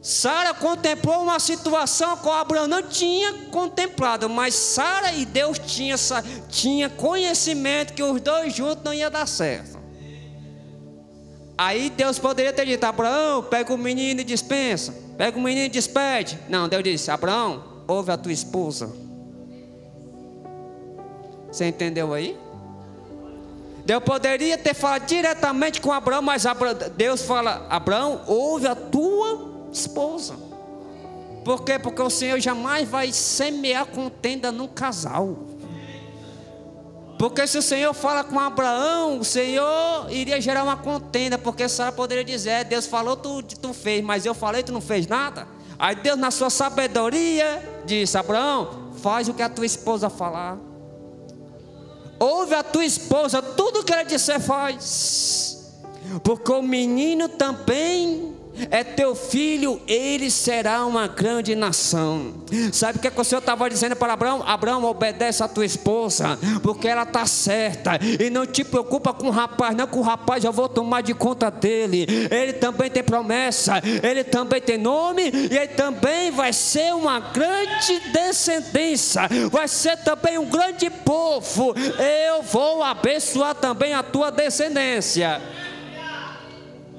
Sara contemplou uma situação que Abraão não tinha contemplado, mas Sara e Deus tinha conhecimento que os dois juntos não ia dar certo. Aí Deus poderia ter dito: Abraão, pega o menino e dispensa, pega o menino e despede. Não, Deus disse: Abraão, ouve a tua esposa. Você entendeu aí? Deus poderia ter falado diretamente com Abraão, mas Deus fala: Abraão, ouve a tua esposa. Por quê? Porque o Senhor jamais vai semear contenda num casal. Porque se o Senhor fala com Abraão, o Senhor iria gerar uma contenda, porque Sara poderia dizer: Deus falou, tu fez, mas eu falei, tu não fez nada. Aí Deus, na sua sabedoria, disse: Abraão, faz o que a tua esposa falar. Ouve a tua esposa, tudo que ela disser faz. Porque o menino também é teu filho, ele será uma grande nação. Sabe o que o Senhor estava dizendo para Abraão? Abraão, obedece a tua esposa, porque ela está certa. E não te preocupa com o rapaz, não, que o rapaz eu vou tomar de conta dele. Ele também tem promessa, ele também tem nome, e ele também vai ser uma grande descendência, vai ser também um grande povo. Eu vou abençoar também a tua descendência.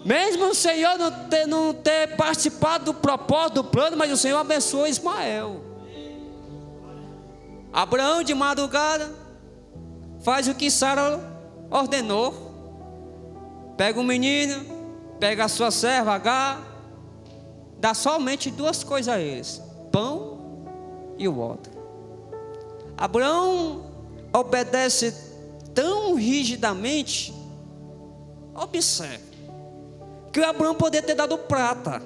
Mesmo o Senhor não ter participado do propósito, do plano, mas o Senhor abençoou Ismael. Abraão, de madrugada, faz o que Sara ordenou. Pega o menino, pega a sua serva Agar, dá somente duas coisas a eles: pão e o outro. Abraão obedece tão rigidamente. Observe que Abraão poderia ter dado prata,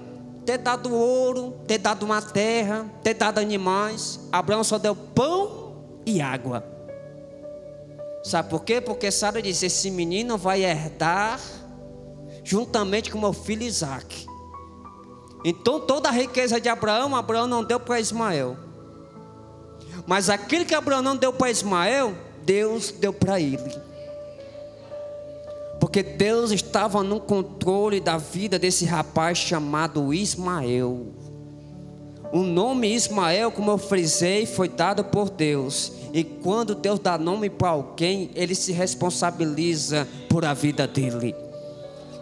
ter dado ouro, ter dado uma terra, ter dado animais. Abraão só deu pão e água. Sabe por quê? Porque Sara disse: esse menino vai herdar juntamente com meu filho Isaque. Então toda a riqueza de Abraão, Abraão não deu para Ismael. Mas aquilo que Abraão não deu para Ismael, Deus deu para ele. Porque Deus estava no controle da vida desse rapaz chamado Ismael. O nome Ismael, como eu frisei, foi dado por Deus. E quando Deus dá nome para alguém, Ele se responsabiliza por a vida dele.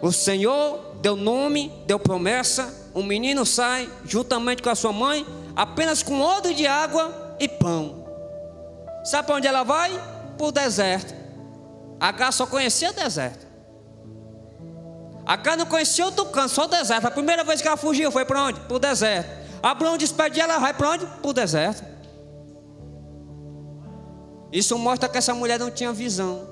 O Senhor deu nome, deu promessa. O menino sai juntamente com a sua mãe, apenas com odre de água e pão. Sabe para onde ela vai? Para o deserto. Agar só conhecia o deserto. Agar não conhecia outro canto, só o deserto. A primeira vez que ela fugiu foi para onde? Para o deserto. Abraão despede ela, vai para onde? Para o deserto. Isso mostra que essa mulher não tinha visão.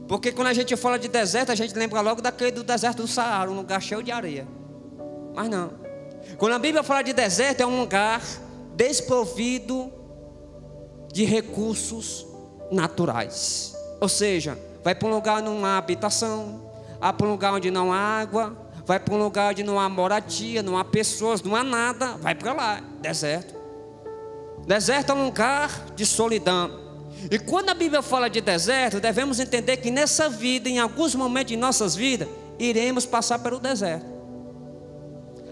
Porque quando a gente fala de deserto, a gente lembra logo daquele do deserto do Saara, um lugar cheio de areia. Mas não. Quando a Bíblia fala de deserto, é um lugar desprovido de recursos naturais. Ou seja, vai para um lugar onde não há habitação, vai para um lugar onde não há água, vai para um lugar onde não há moradia, não há pessoas, não há nada, vai para lá, deserto. Deserto é um lugar de solidão. E quando a Bíblia fala de deserto, devemos entender que nessa vida, em alguns momentos de nossas vidas, iremos passar pelo deserto.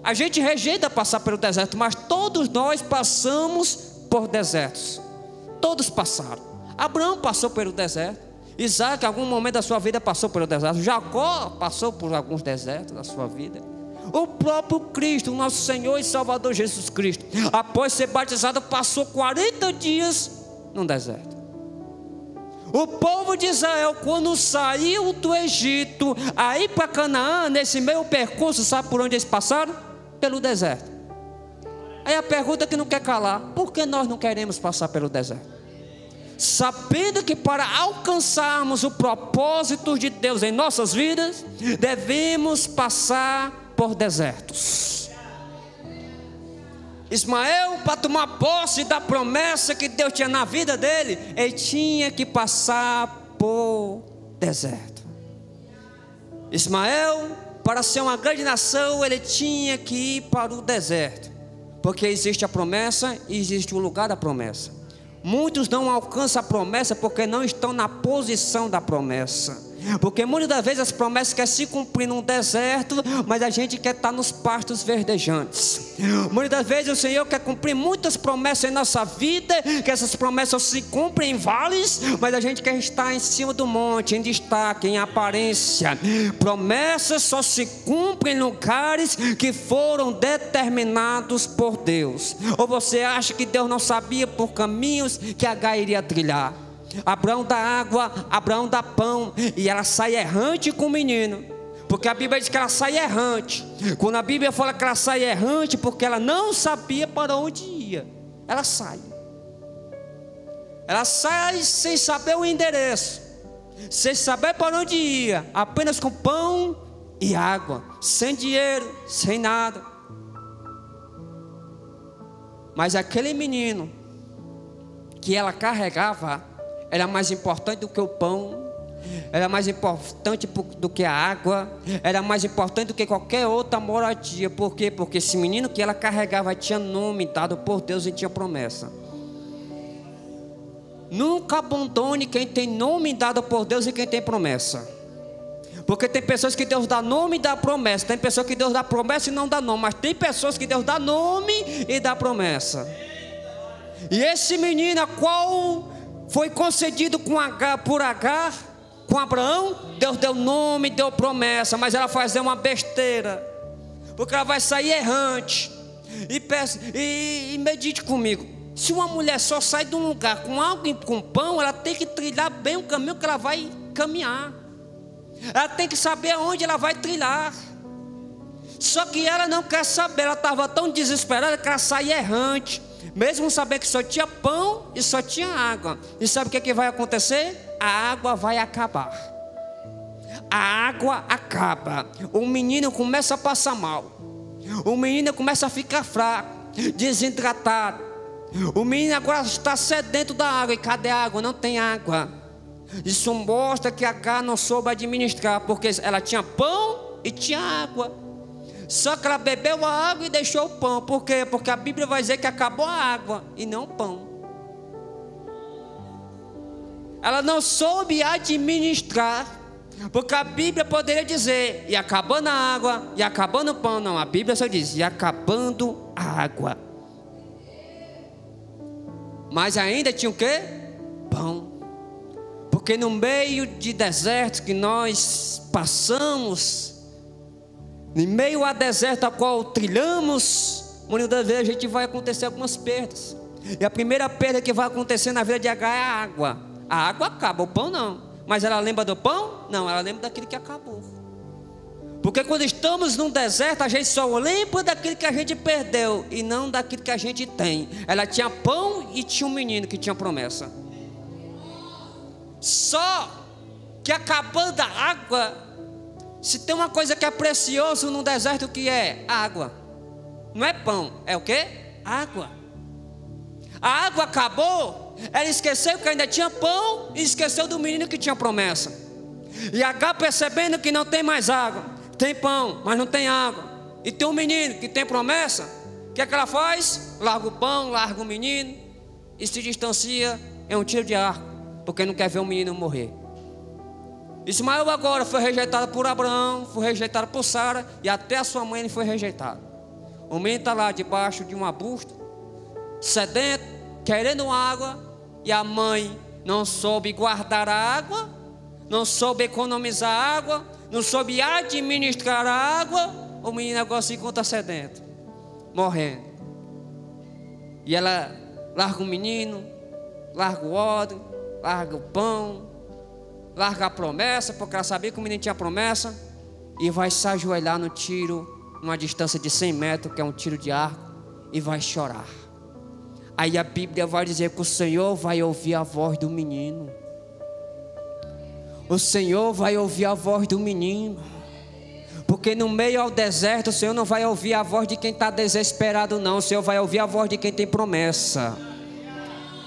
A gente rejeita passar pelo deserto, mas todos nós passamos por desertos. Todos passaram. Abraão passou pelo deserto. Isaac, em algum momento da sua vida, passou pelo deserto. Jacó passou por alguns desertos da sua vida. O próprio Cristo, o nosso Senhor e Salvador Jesus Cristo, após ser batizado, passou 40 dias no deserto. O povo de Israel, quando saiu do Egito, aí para Canaã, nesse meio percurso, sabe por onde eles passaram? Pelo deserto. Aí a pergunta que não quer calar: por que nós não queremos passar pelo deserto? Sabendo que para alcançarmos o propósito de Deus em nossas vidas, devemos passar por desertos. Ismael, para tomar posse da promessa que Deus tinha na vida dele, ele tinha que passar por deserto. Ismael, para ser uma grande nação, ele tinha que ir para o deserto, porque existe a promessa e existe o lugar da promessa. Muitos não alcançam a promessa porque não estão na posição da promessa. Porque muitas das vezes as promessas querem se cumprir num deserto, mas a gente quer estar nos pastos verdejantes. Muitas das vezes o Senhor quer cumprir muitas promessas em nossa vida, que essas promessas se cumprem em vales, mas a gente quer estar em cima do monte, em destaque, em aparência. Promessas só se cumprem em lugares que foram determinados por Deus. Ou você acha que Deus não sabia por caminhos que Agar iria trilhar? Abraão dá água, Abraão dá pão, e ela sai errante com o menino, porque a Bíblia diz que ela sai errante. Quando a Bíblia fala que ela sai errante, porque ela não sabia para onde ia, ela sai. Ela sai sem saber o endereço, sem saber para onde ia, apenas com pão e água, sem dinheiro, sem nada. Mas aquele menino que ela carregava era mais importante do que o pão, era mais importante do que a água, era mais importante do que qualquer outra moradia. Por quê? Porque esse menino que ela carregava tinha nome dado por Deus e tinha promessa. Nunca abandone quem tem nome dado por Deus e quem tem promessa. Porque tem pessoas que Deus dá nome e dá promessa. Tem pessoas que Deus dá promessa e não dá nome. Mas tem pessoas que Deus dá nome e dá promessa. E esse menino, a qual foi concedido por Agar, com Abraão, Deus deu nome, deu promessa. Mas ela fazia uma besteira, porque ela vai sair errante. E medite comigo. Se uma mulher só sai de um lugar com algo e com pão, ela tem que trilhar bem o caminho que ela vai caminhar. Ela tem que saber aonde ela vai trilhar. Só que ela não quer saber. Ela estava tão desesperada que ela saía errante, mesmo sabendo que só tinha pão e só tinha água. E sabe o que vai acontecer? A água vai acabar. A água acaba. O menino começa a passar mal. O menino começa a ficar fraco, desidratado. O menino agora está sedento da água. E cadê a água? Não tem água. Isso mostra que Agar não soube administrar, porque ela tinha pão e tinha água. Só que ela bebeu a água e deixou o pão. Por quê? Porque a Bíblia vai dizer que acabou a água e não o pão. Ela não soube administrar, porque a Bíblia poderia dizer: e acabando a água, e acabando o pão. Não, a Bíblia só diz: e acabando a água. Mas ainda tinha o quê? Pão. Porque no meio de desertos que nós passamos, em meio a deserto a qual trilhamos, muitas das vezes a gente vai acontecer algumas perdas. E a primeira perda que vai acontecer na vida de Agar é a água. A água acaba, o pão não. Mas ela lembra do pão? Não, ela lembra daquilo que acabou. Porque quando estamos num deserto, a gente só lembra daquilo que a gente perdeu e não daquilo que a gente tem. Ela tinha pão e tinha um menino que tinha promessa. Só que acabando a água, se tem uma coisa que é precioso no deserto, o que é? Água. Não é pão, é o quê? Água. A água acabou, ela esqueceu que ainda tinha pão e esqueceu do menino que tinha promessa. E Agar, percebendo que não tem mais água, tem pão, mas não tem água, e tem um menino que tem promessa, o que é que ela faz? Larga o pão, larga o menino e se distancia em um tiro de arco, porque não quer ver o menino morrer. Ismael agora foi rejeitado por Abraão, foi rejeitado por Sara, e até a sua mãe ele foi rejeitado. O menino está lá debaixo de um arbusto, sedento, querendo água, e a mãe não soube guardar a água, não soube economizar a água, não soube administrar a água. O menino agora se encontra sedento, morrendo. E ela larga o menino, larga o óleo, larga o pão, larga a promessa, porque ela sabia que o menino tinha promessa, e vai se ajoelhar no tiro, numa distância de 100 metros, que é um tiro de arco, e vai chorar. Aí a Bíblia vai dizer que o Senhor vai ouvir a voz do menino. O Senhor vai ouvir a voz do menino. Porque no meio ao deserto, o Senhor não vai ouvir a voz de quem está desesperado, não. O Senhor vai ouvir a voz de quem tem promessa.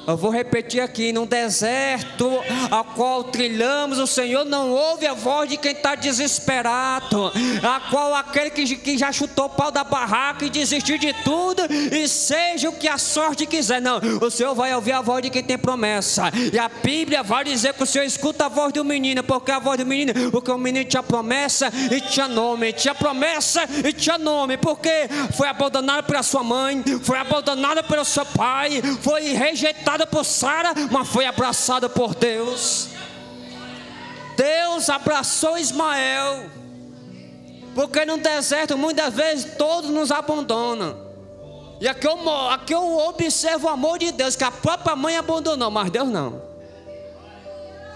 Eu vou repetir aqui: no deserto a qual trilhamos, o Senhor não ouve a voz de quem está desesperado, a qual aquele que já chutou o pau da barraca e desistiu de tudo, e seja o que a sorte quiser. Não, o Senhor vai ouvir a voz de quem tem promessa. E a Bíblia vai dizer que o Senhor escuta a voz do menino. Porque a voz do menino, porque o menino tinha promessa e tinha nome. Tinha promessa e tinha nome. Porque foi abandonado pela sua mãe, foi abandonado pelo seu pai, foi rejeitado por Sara, mas foi abraçado por Deus. Deus abraçou Ismael. Porque no deserto muitas vezes todos nos abandonam. E aqui eu observo o amor de Deus, que a própria mãe abandonou, mas Deus não.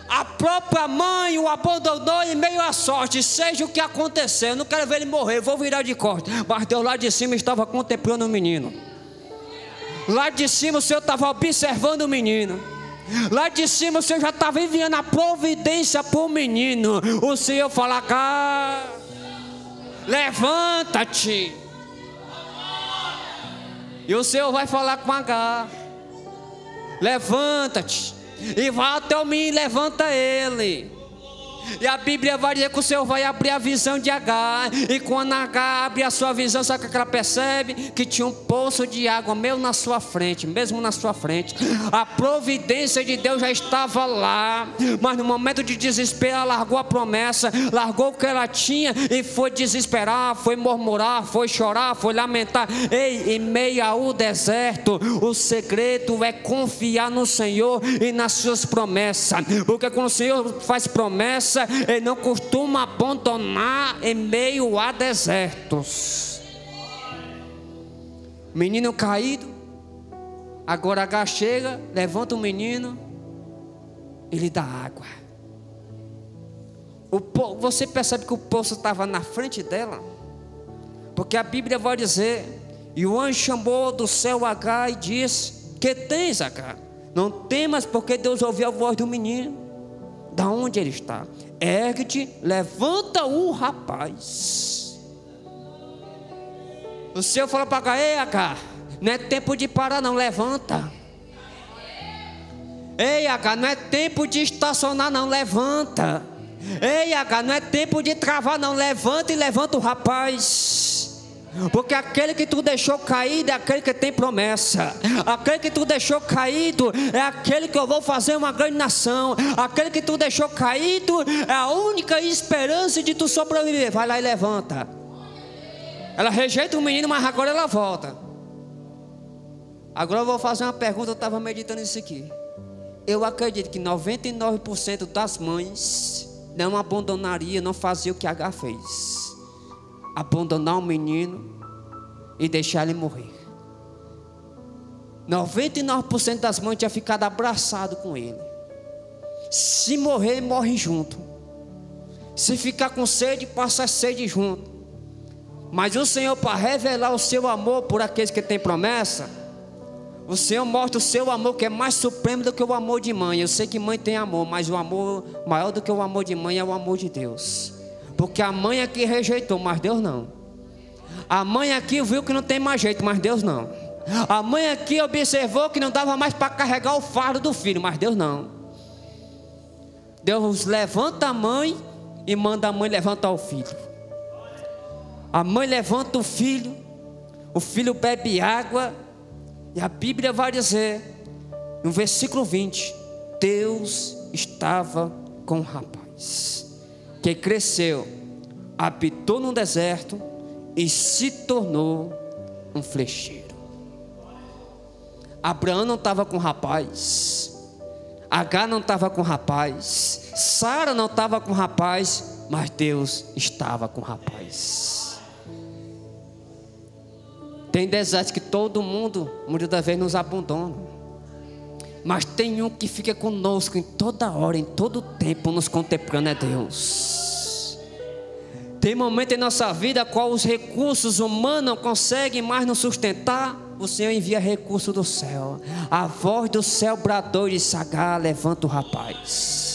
A própria mãe o abandonou em meio à sorte. Seja o que acontecer, eu não quero ver ele morrer, vou virar de costas. Mas Deus lá de cima estava contemplando o menino. Lá de cima o Senhor estava observando o menino. Lá de cima o Senhor já estava enviando a providência para o menino. O Senhor fala: Agar, levanta-te. E o Senhor vai falar com Agar: levanta-te. E vai até o menino, levanta ele. E a Bíblia vai dizer que o Senhor vai abrir a visão de Agar. E quando Agar abre a sua visão, sabe o que ela percebe? Que tinha um poço de água mesmo na sua frente. Mesmo na sua frente. A providência de Deus já estava lá. Mas no momento de desespero, ela largou a promessa, largou o que ela tinha e foi desesperar, foi murmurar, foi chorar, foi lamentar. Ei, em meio ao deserto, o segredo é confiar no Senhor e nas suas promessas. Porque quando o Senhor faz promessa, ele não costuma abandonar em meio a desertos. Menino caído. Agora Agar chega, levanta o menino e lhe dá água. Você percebe que o poço estava na frente dela? Porque a Bíblia vai dizer: e o anjo chamou do céu Agar e disse: que tens, Agar? Não temas, porque Deus ouviu a voz do menino. Da onde ele está? Ergue-te, levanta o rapaz. O Senhor falou para Agar: ei, Agar, não é tempo de parar não, levanta. Ei, Agar, não é tempo de estacionar não, levanta. Ei, Agar, não é tempo de travar não, levanta e levanta o rapaz. Porque aquele que tu deixou caído é aquele que tem promessa. Aquele que tu deixou caído é aquele que eu vou fazer uma grande nação. Aquele que tu deixou caído é a única esperança de tu sobreviver. Vai lá e levanta. Ela rejeita o menino, mas agora ela volta. Agora eu vou fazer uma pergunta. Eu estava meditando isso aqui. Eu acredito que 99% das mães não abandonaria, não fazia o que Agar fez: abandonar o menino e deixar ele morrer. 99% das mães tinha ficado abraçado com ele. Se morrer, morre junto. Se ficar com sede, passa sede junto. Mas o Senhor, para revelar o seu amor por aqueles que têm promessa, o Senhor mostra o seu amor, que é mais supremo do que o amor de mãe. Eu sei que mãe tem amor, mas o amor maior do que o amor de mãe é o amor de Deus. Porque a mãe aqui rejeitou, mas Deus não. A mãe aqui viu que não tem mais jeito, mas Deus não. A mãe aqui observou que não dava mais para carregar o fardo do filho, mas Deus não. Deus levanta a mãe e manda a mãe levantar o filho. A mãe levanta o filho bebe água, e a Bíblia vai dizer, no versículo 20, Deus estava com o rapaz, que cresceu, habitou no deserto e se tornou um flecheiro. Abraão não estava com o rapaz, Agar não estava com o rapaz, Sara não estava com o rapaz, mas Deus estava com o rapaz. Tem desertos que todo mundo, muitas das vezes, nos abandona, mas tem um que fica conosco em toda hora, em todo tempo, nos contemplando, é Deus. Tem momento em nossa vida qual os recursos humanos não conseguem mais nos sustentar. O Senhor envia recurso do céu. A voz do céu bradou e disse: Agar, levanta o rapaz.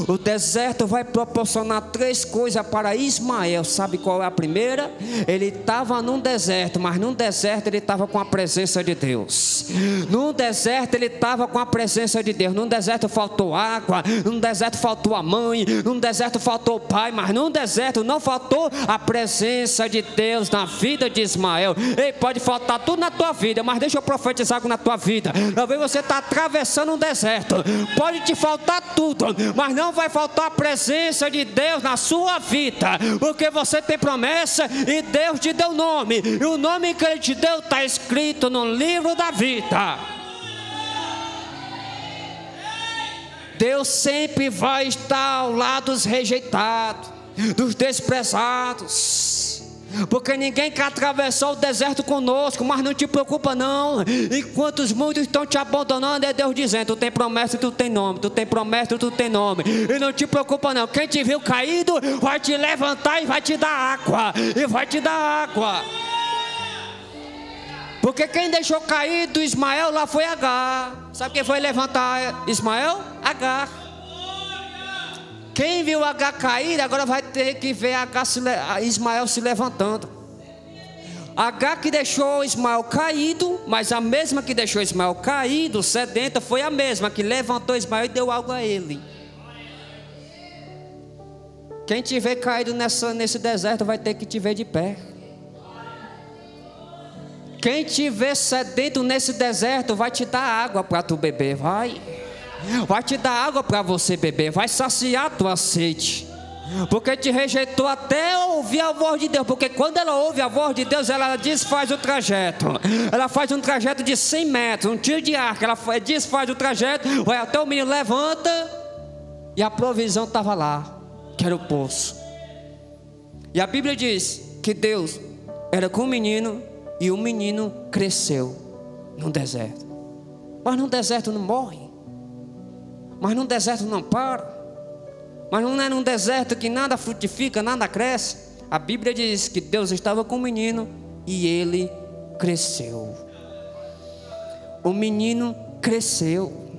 O deserto vai proporcionar 3 coisas para Ismael. Sabe qual é a primeira? Ele estava num deserto, mas num deserto ele estava com a presença de Deus. Num deserto ele estava com a presença de Deus. Num deserto faltou água, num deserto faltou a mãe, num deserto faltou o pai, mas num deserto não faltou a presença de Deus na vida de Ismael. Ei, pode faltar tudo na tua vida, mas deixa eu profetizar algo na tua vida. Talvez você está atravessando um deserto, pode te faltar tudo, mas não vai faltar a presença de Deus na sua vida, porque você tem promessa e Deus te deu nome, e o nome que Ele te deu está escrito no livro da vida. Deus sempre vai estar ao lado dos rejeitados, dos desprezados, porque ninguém quer atravessar o deserto conosco. Mas não te preocupa não, enquanto muitos estão te abandonando, é Deus dizendo: tu tem promessa e tu tem nome, tu tem promessa e tu tem nome, e não te preocupa não. Quem te viu caído vai te levantar e vai te dar água, e vai te dar água. Porque quem deixou cair do Ismael lá foi Agar. Sabe quem foi levantar Ismael? Agar. Quem viu Agar cair, agora vai ter que ver Ismael se levantando. Agar que deixou Ismael caído, mas a mesma que deixou Ismael caído, sedenta, foi a mesma que levantou Ismael e deu algo a ele. Quem te vê caído nesse deserto vai ter que te ver de pé. Quem te vê sedento nesse deserto vai te dar água para tu beber, vai te dar água para você beber, vai saciar tua sede. Porque te rejeitou até ouvir a voz de Deus. Porque quando ela ouve a voz de Deus, ela desfaz o trajeto. Ela faz um trajeto de 100 metros, um tiro de arco. Ela desfaz o trajeto, vai até o menino, levanta, e a provisão estava lá, que era o poço. E a Bíblia diz que Deus era com o menino, e o menino cresceu no deserto. Mas no deserto não morre, mas no deserto não para, mas não é num deserto que nada frutifica, nada cresce. A Bíblia diz que Deus estava com o menino e ele cresceu. O menino cresceu.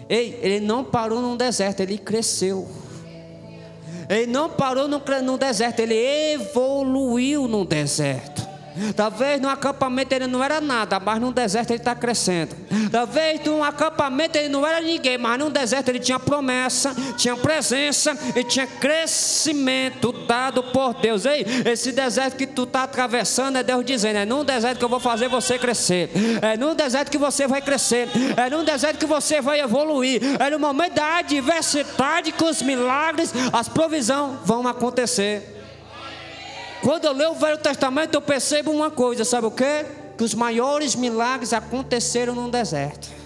Ei, ele não parou num deserto, ele cresceu. Ele não parou no deserto, ele evoluiu no deserto. Talvez no acampamento ele não era nada, mas no deserto ele está crescendo. Talvez no acampamento ele não era ninguém, mas no deserto ele tinha promessa, tinha presença e tinha crescimento dado por Deus. Ei, esse deserto que tu está atravessando é Deus dizendo: é num deserto que eu vou fazer você crescer, é num deserto que você vai crescer, é num deserto que você vai evoluir, é no momento da adversidade que os milagres, as provisões vão acontecer. Quando eu leio o Velho Testamento, eu percebo uma coisa, sabe o quê? Que os maiores milagres aconteceram num deserto.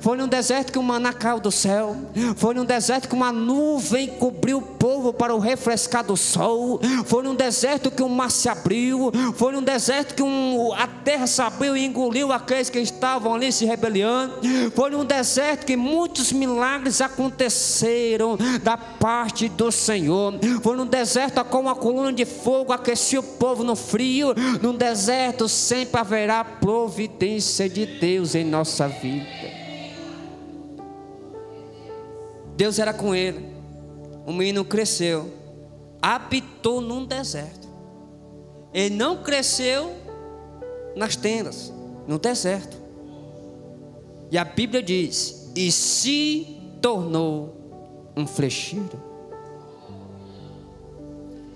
Foi num deserto que o maná caiu do céu. Foi num deserto que uma nuvem cobriu o povo para o refrescar do sol. Foi num deserto que o mar se abriu. Foi num deserto que a terra se abriu e engoliu aqueles que estavam ali se rebelando. Foi num deserto que muitos milagres aconteceram da parte do Senhor. Foi num deserto com uma coluna de fogo aquecia o povo no frio. Num deserto sempre haverá providência de Deus em nossa vida. Deus era com ele. O menino cresceu, habitou num deserto. Ele não cresceu nas tendas, no deserto. E a Bíblia diz: e se tornou um flecheiro.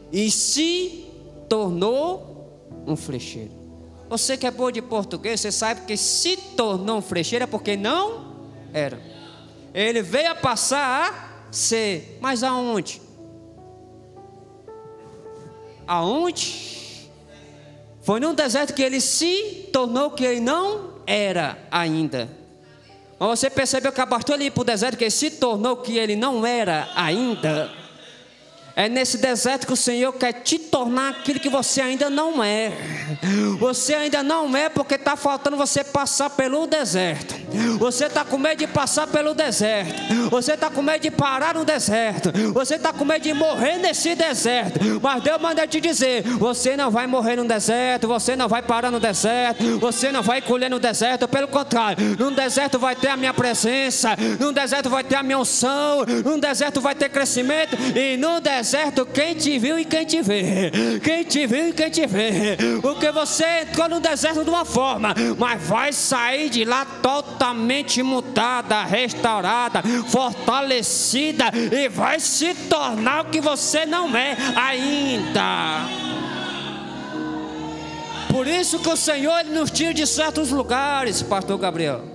E se tornou um flecheiro. Você que é boa de português, você sabe que se tornou um flecheiro é porque não era. Ele veio a passar a ser. Mas aonde? Aonde? Foi num deserto que ele se tornou que ele não era ainda. Mas você percebeu que bastou ele ir para o deserto que ele se tornou que ele não era ainda? É nesse deserto que o Senhor quer te tornar aquilo que você ainda não é. Você ainda não é porque está faltando você passar pelo deserto. Você está com medo de passar pelo deserto. Você está com medo de parar no deserto. Você está com medo de morrer nesse deserto. Mas Deus manda te dizer: você não vai morrer no deserto. Você não vai parar no deserto. Você não vai colher no deserto. Pelo contrário, no deserto vai ter a minha presença. No deserto vai ter a minha unção. No deserto vai ter crescimento. E no deserto quem te viu e quem te vê. Quem te viu e quem te vê. Porque você entrou no deserto de uma forma, mas vai sair de lá totalmente mudada, restaurada, fortalecida, e vai se tornar o que você não é ainda. Por isso que o Senhor ele nos tira de certos lugares, pastor Gabriel.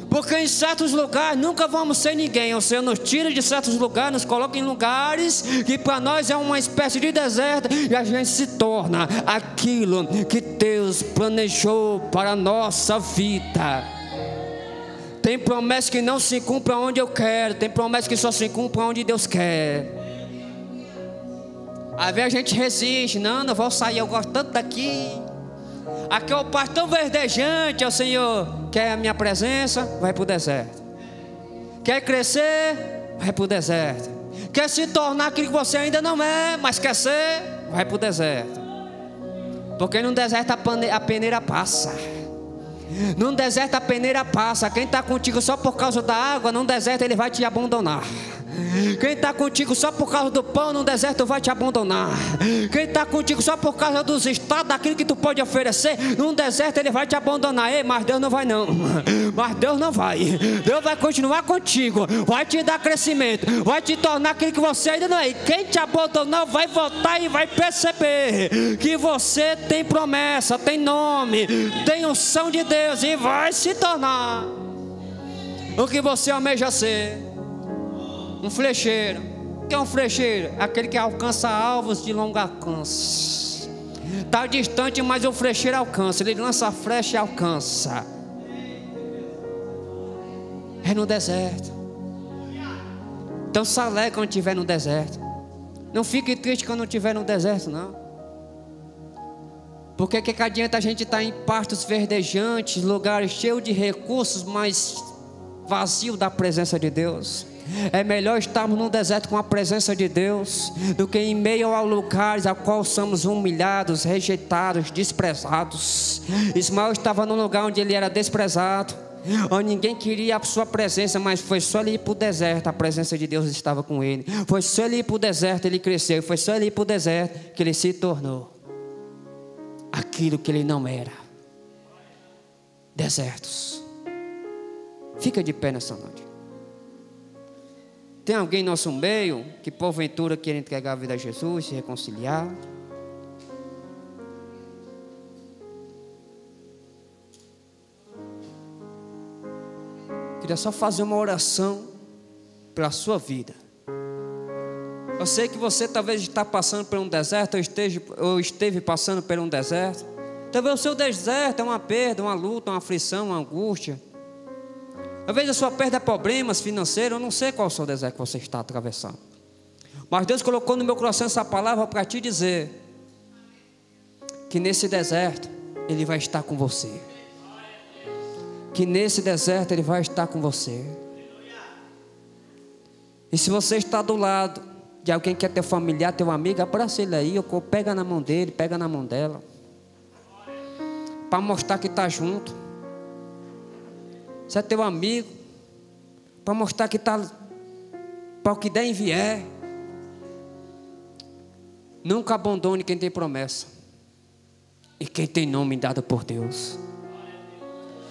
Porque em certos lugares nunca vamos ser ninguém. O Senhor nos tira de certos lugares, nos coloca em lugares que para nós é uma espécie de deserto, e a gente se torna aquilo que Deus planejou para a nossa vida. Tem promessa que não se cumpre onde eu quero. Tem promessa que só se cumpre onde Deus quer. Às vezes a gente resiste. Não vou sair, eu gosto tanto daqui. Aqui é o pasto tão verdejante, ó Senhor. Quer a minha presença? Vai para o deserto. Quer crescer? Vai para o deserto. Quer se tornar aquilo que você ainda não é, mas quer ser? Vai para o deserto. Porque no deserto a peneira passa. No deserto a peneira passa. Quem está contigo só por causa da água, no deserto ele vai te abandonar. Quem está contigo só por causa do pão, no deserto vai te abandonar. Quem está contigo só por causa dos estados, daquilo que tu pode oferecer, no deserto ele vai te abandonar. Ei, mas Deus não vai não. Mas Deus não vai. Deus vai continuar contigo, vai te dar crescimento, vai te tornar aquilo que você ainda não é. E quem te abandonou vai voltar e vai perceber que você tem promessa, tem nome, tem unção de Deus e vai se tornar o que você almeja ser. Um flecheiro. O que é um flecheiro? Aquele que alcança alvos de longo alcance. Está distante, mas o flecheiro alcança. Ele lança a flecha e alcança. É no deserto. Então se alegre quando estiver no deserto. Não fique triste quando estiver no deserto, não. Porque que adianta a gente estar em pastos verdejantes, lugares cheios de recursos, mas vazio da presença de Deus? É melhor estarmos no deserto com a presença de Deus do que em meio a lugares a qual somos humilhados, rejeitados, desprezados. Ismael estava num lugar onde ele era desprezado, onde ninguém queria a sua presença, mas foi só ele ir para o deserto, a presença de Deus estava com ele. Foi só ele ir para o deserto, ele cresceu. Foi só ele ir para o deserto que ele se tornou aquilo que ele não era. Desertos. Fica de pé nessa noite. Tem alguém em nosso meio que porventura quer entregar a vida a Jesus, se reconciliar? Queria só fazer uma oração pela sua vida. Eu sei que você talvez está passando por um deserto, ou esteve passando por um deserto. Talvez o seu deserto é uma perda, uma luta, uma aflição, uma angústia. Talvez a sua perda é problemas financeiros. Eu não sei qual é o seu deserto que você está atravessando. Mas Deus colocou no meu coração essa palavra para te dizer que nesse deserto Ele vai estar com você. Que nesse deserto Ele vai estar com você. E se você está do lado de alguém que é teu familiar, teu amigo, abraça ele aí, ou pega na mão dele, pega na mão dela, para mostrar que está junto. Se é teu amigo, para mostrar que está, para o que der e vier. Nunca abandone quem tem promessa e quem tem nome dado por Deus.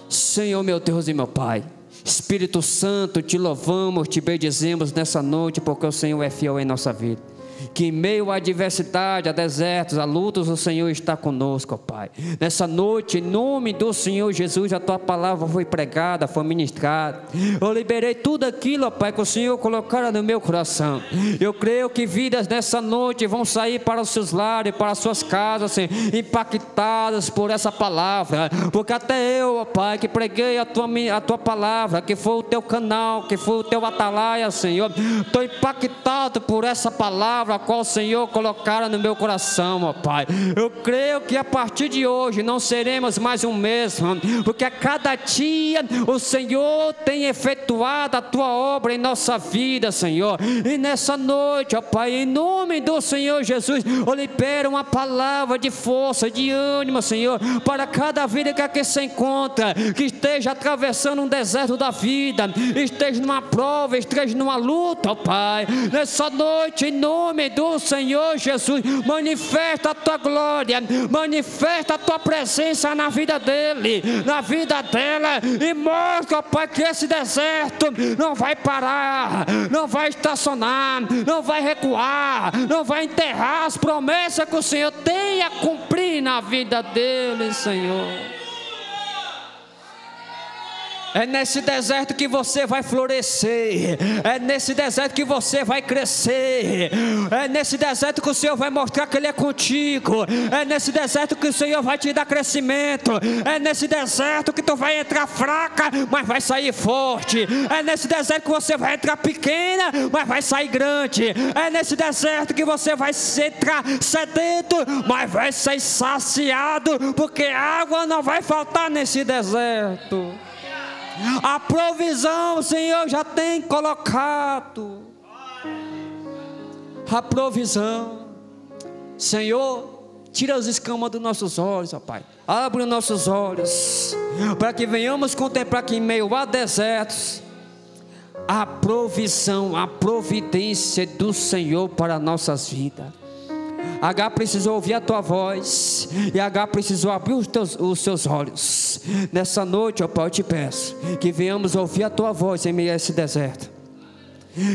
Senhor, meu Deus e meu Pai, Espírito Santo, te louvamos, te bendizemos nessa noite, porque o Senhor é fiel em nossa vida. Que em meio à adversidade, a desertos, a lutas, o Senhor está conosco, ó Pai. Nessa noite, em nome do Senhor Jesus, a Tua palavra foi pregada, foi ministrada. Eu liberei tudo aquilo, ó Pai, que o Senhor colocara no meu coração. Eu creio que vidas nessa noite vão sair para os seus lares, para as suas casas, assim, impactadas por essa palavra. Porque até eu, ó Pai, que preguei a Tua palavra, que foi o Teu canal, que foi o Teu atalaia, Senhor, estou impactado por essa palavra a qual o Senhor colocara no meu coração, ó Pai. Eu creio que a partir de hoje não seremos mais o mesmo, porque a cada dia o Senhor tem efetuado a Tua obra em nossa vida, Senhor. E nessa noite, ó Pai, em nome do Senhor Jesus, eu libero uma palavra de força, de ânimo, Senhor, para cada vida que aqui se encontra, que esteja atravessando um deserto da vida, esteja numa prova, esteja numa luta, ó Pai. Nessa noite, em nome do Senhor Jesus, manifesta a Tua glória, manifesta a Tua presença na vida dele, na vida dela, e mostra, Pai, que esse deserto não vai parar, não vai estacionar, não vai recuar, não vai enterrar as promessas que o Senhor tem a cumprir na vida dele, Senhor. É nesse deserto que você vai florescer. É nesse deserto que você vai crescer. É nesse deserto que o Senhor vai mostrar que Ele é contigo. É nesse deserto que o Senhor vai te dar crescimento. É nesse deserto que tu vai entrar fraca, mas vai sair forte. É nesse deserto que você vai entrar pequena, mas vai sair grande. É nesse deserto que você vai entrar sedento, mas vai sair saciado, porque água não vai faltar nesse deserto. A provisão o Senhor já tem colocado. A provisão. Senhor, Tira as escamas dos nossos olhos, ó Pai. Abre os nossos olhos, para que venhamos contemplar que em meio a desertos, a provisão, a providência do Senhor para nossas vidas. H precisou ouvir a tua voz, e H precisou abrir os seus olhos. Nessa noite, ó Pai, eu te peço que venhamos ouvir a tua voz em meio a esse deserto.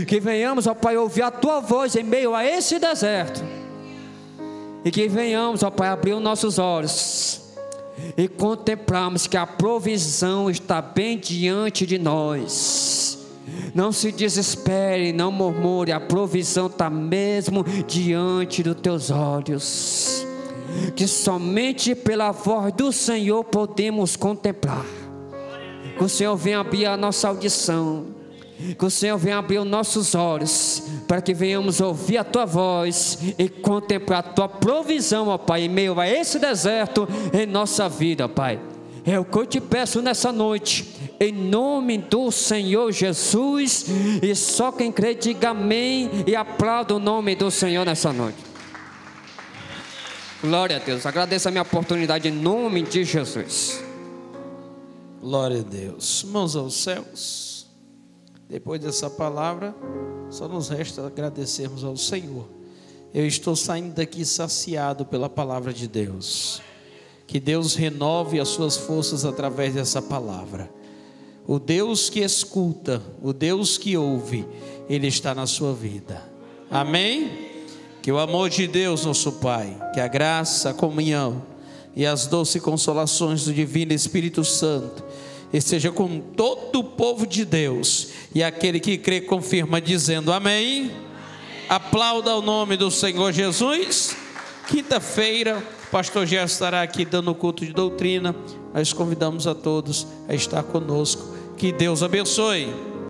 Que venhamos, ó Pai, ouvir a tua voz em meio a esse deserto. E que venhamos, ó Pai, abrir os nossos olhos e contemplarmos que a provisão está bem diante de nós. Não se desespere, não murmure, a provisão está mesmo diante dos teus olhos. Que somente pela voz do Senhor podemos contemplar. Que o Senhor venha abrir a nossa audição, que o Senhor venha abrir os nossos olhos, para que venhamos ouvir a tua voz e contemplar a tua provisão, ó Pai, em meio a esse deserto em nossa vida, ó Pai. É o que eu te peço nessa noite, em nome do Senhor Jesus. E só quem crê diga amém e aplauda o nome do Senhor nessa noite. Glória a Deus. Agradeço a minha oportunidade em nome de Jesus. Glória a Deus. Mãos aos céus. Depois dessa palavra, só nos resta agradecermos ao Senhor. Eu estou saindo daqui saciado pela palavra de Deus. Que Deus renove as suas forças através dessa palavra. O Deus que escuta, o Deus que ouve, Ele está na sua vida. Amém? Que o amor de Deus, nosso Pai, que a graça, a comunhão e as doces consolações do Divino Espírito Santo esteja com todo o povo de Deus. E aquele que crê confirma dizendo amém. Aplauda o nome do Senhor Jesus. Quinta-feira, o pastor já estará aqui dando culto de doutrina. Nós convidamos a todos a estar conosco. Que Deus abençoe.